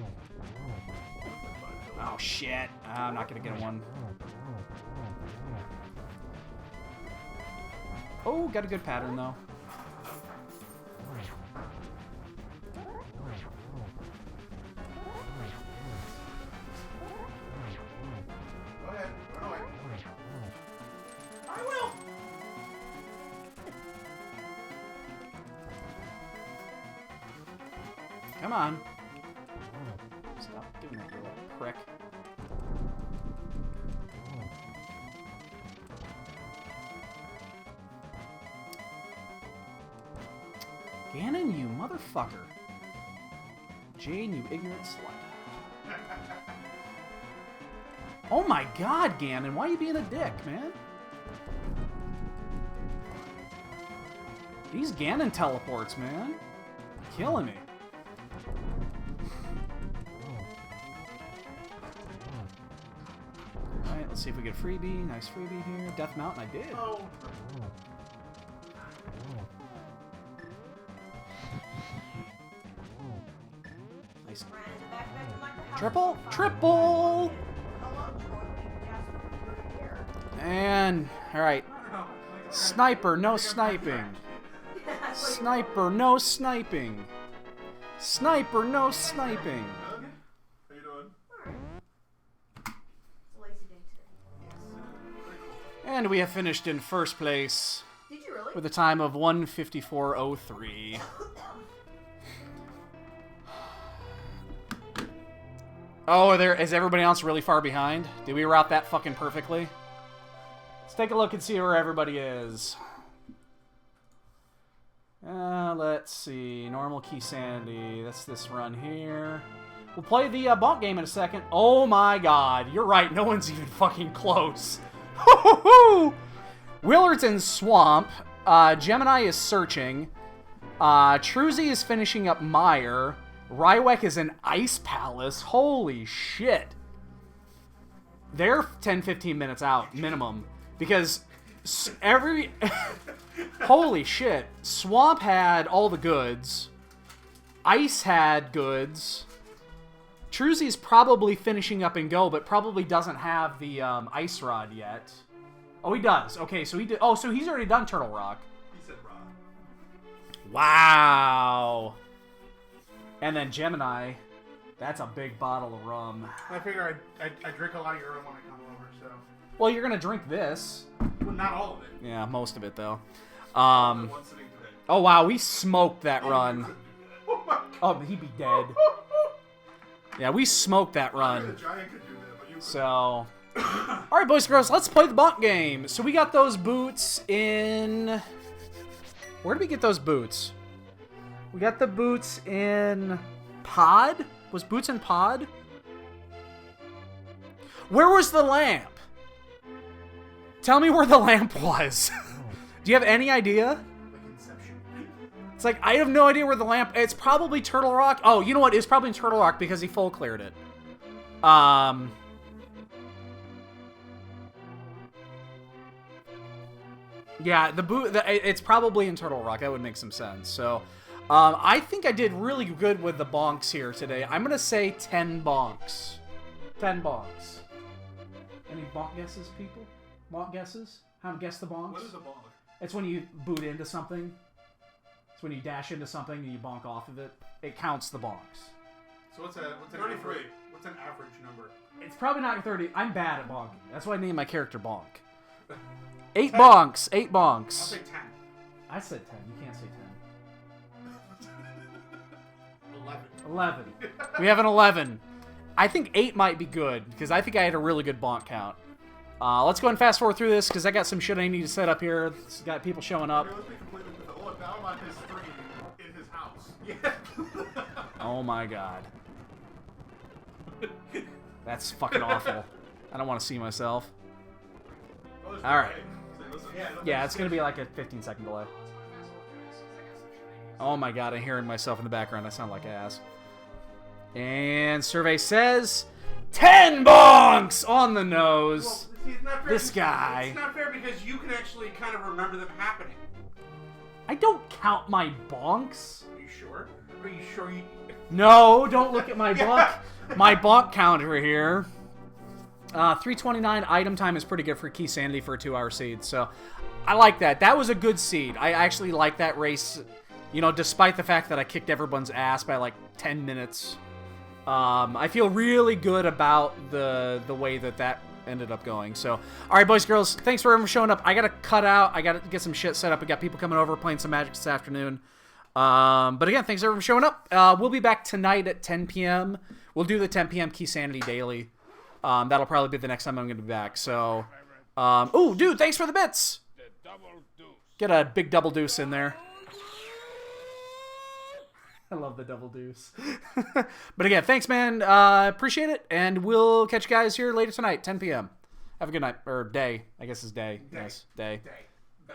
Oh, shit. I'm not gonna get one. Oh, got a good pattern, though. Go ahead. Run away. I will. Come on. Stop doing that, you little prick. Ganon, you motherfucker. Jane, you ignorant slut. Oh my god, Ganon, why are you being a dick, man? These Ganon teleports, man. Killing me. Alright, let's see if we get a freebie. Nice freebie here. Death Mountain, I did. Oh. Nice. Triple? Triple? Triple! And, alright. Sniper, no sniping. Sniper, no sniping. Sniper, no sniping. How you doing? It's a lazy day today. And we have finished in first place Did you really? with a time of 1:54:03. Oh, is everybody else really far behind? Did we route that fucking perfectly? Let's take a look and see where everybody is. Let's see. Normal Keysanity. That's this run here. We'll play the bonk game in a second. Oh my god. You're right. No one's even fucking close. Willard's in Swamp. Gemini is searching. Truzy is finishing up Mire. Rywek is in Ice Palace. Holy shit. They're 10-15 minutes out, minimum. Because every... Holy shit. Swamp had all the goods. Ice had goods. Truzy's probably finishing up and go, but probably doesn't have the Ice Rod yet. Oh, he does. Okay, so he did. Oh, so he's already done Turtle Rock. He said raw. Wow. And then Gemini, that's a big bottle of rum. I figure I drink a lot of your rum when I come over, so. Well, you're gonna drink this. Well, not all of it. Yeah, most of it though. One sitting today. Oh wow, we smoked that run. Oh my God. Oh, he'd be dead. Yeah, we smoked that The run. giant could do that, but you So, all right, boys and girls, let's play the bonk game. So we got those boots in. Where did we get those boots? We got the boots in Pod. Was boots in Pod? Where was the lamp? Tell me where the lamp was. Do you have any idea? Like Inception. It's like, I have no idea where the lamp... It's probably Turtle Rock. Oh, you know what? It's probably in Turtle Rock because he full cleared it. Yeah, it's probably in Turtle Rock. That would make some sense. So, I think I did really good with the bonks here today. I'm going to say 10 bonks. 10 bonks. Any bonk guesses, people? Bonk guesses? Haven't guessed the bonks? What is a bonk? It's when you boot into something. It's when you dash into something and you bonk off of it. It counts the bonks. So what's an 33. average, what's an average number? It's probably not 30. I'm bad at bonking. That's why I named my character Bonk. 8 bonks. 8 I'll bonks. say 10. I said 10. You can't say 11. 10. 11. We have an 11. I think 8 might be good because I think I had a really good bonk count. Let's go ahead and fast forward through this because I got some shit I need to set up here. It's got people showing up. Okay, let's be completely with look, now I'm on his screen in his house. Yeah. Oh my god. That's fucking awful. I don't want to see myself. All right. Yeah, it's going to be like a 15-second delay. Oh my god, I'm hearing myself in the background. I sound like ass. And survey says 10 bonks on the nose. Well, see, it's not fair This because- guy. It's not fair because you can actually kind of remember them happening. I don't count my bonks. Are you sure? Are you sure you... No, don't look at my bonk counter here. 329 item time is pretty good for Keysanity for a 2-hour seed, so I like that. That was a good seed. I actually like that race, you know, despite the fact that I kicked everyone's ass by like 10 minutes. I feel really good about the way that ended up going. So, all right, boys, girls, thanks for everyone showing up. I gotta cut out. I gotta get some shit set up. We got people coming over playing some Magic this afternoon. But again, thanks everyone for showing up. We'll be back tonight at 10 p.m. We'll do the 10 p.m. Keysanity daily. That'll probably be the next time I'm gonna be back. So, oh, dude, thanks for the bits. Get a big double deuce in there. I love the double deuce. But again, thanks, man. Appreciate it. And we'll catch you guys here later tonight, 10 p.m. Have a good night. Or day. I guess it's day. Day. Yes, day. Day. Day.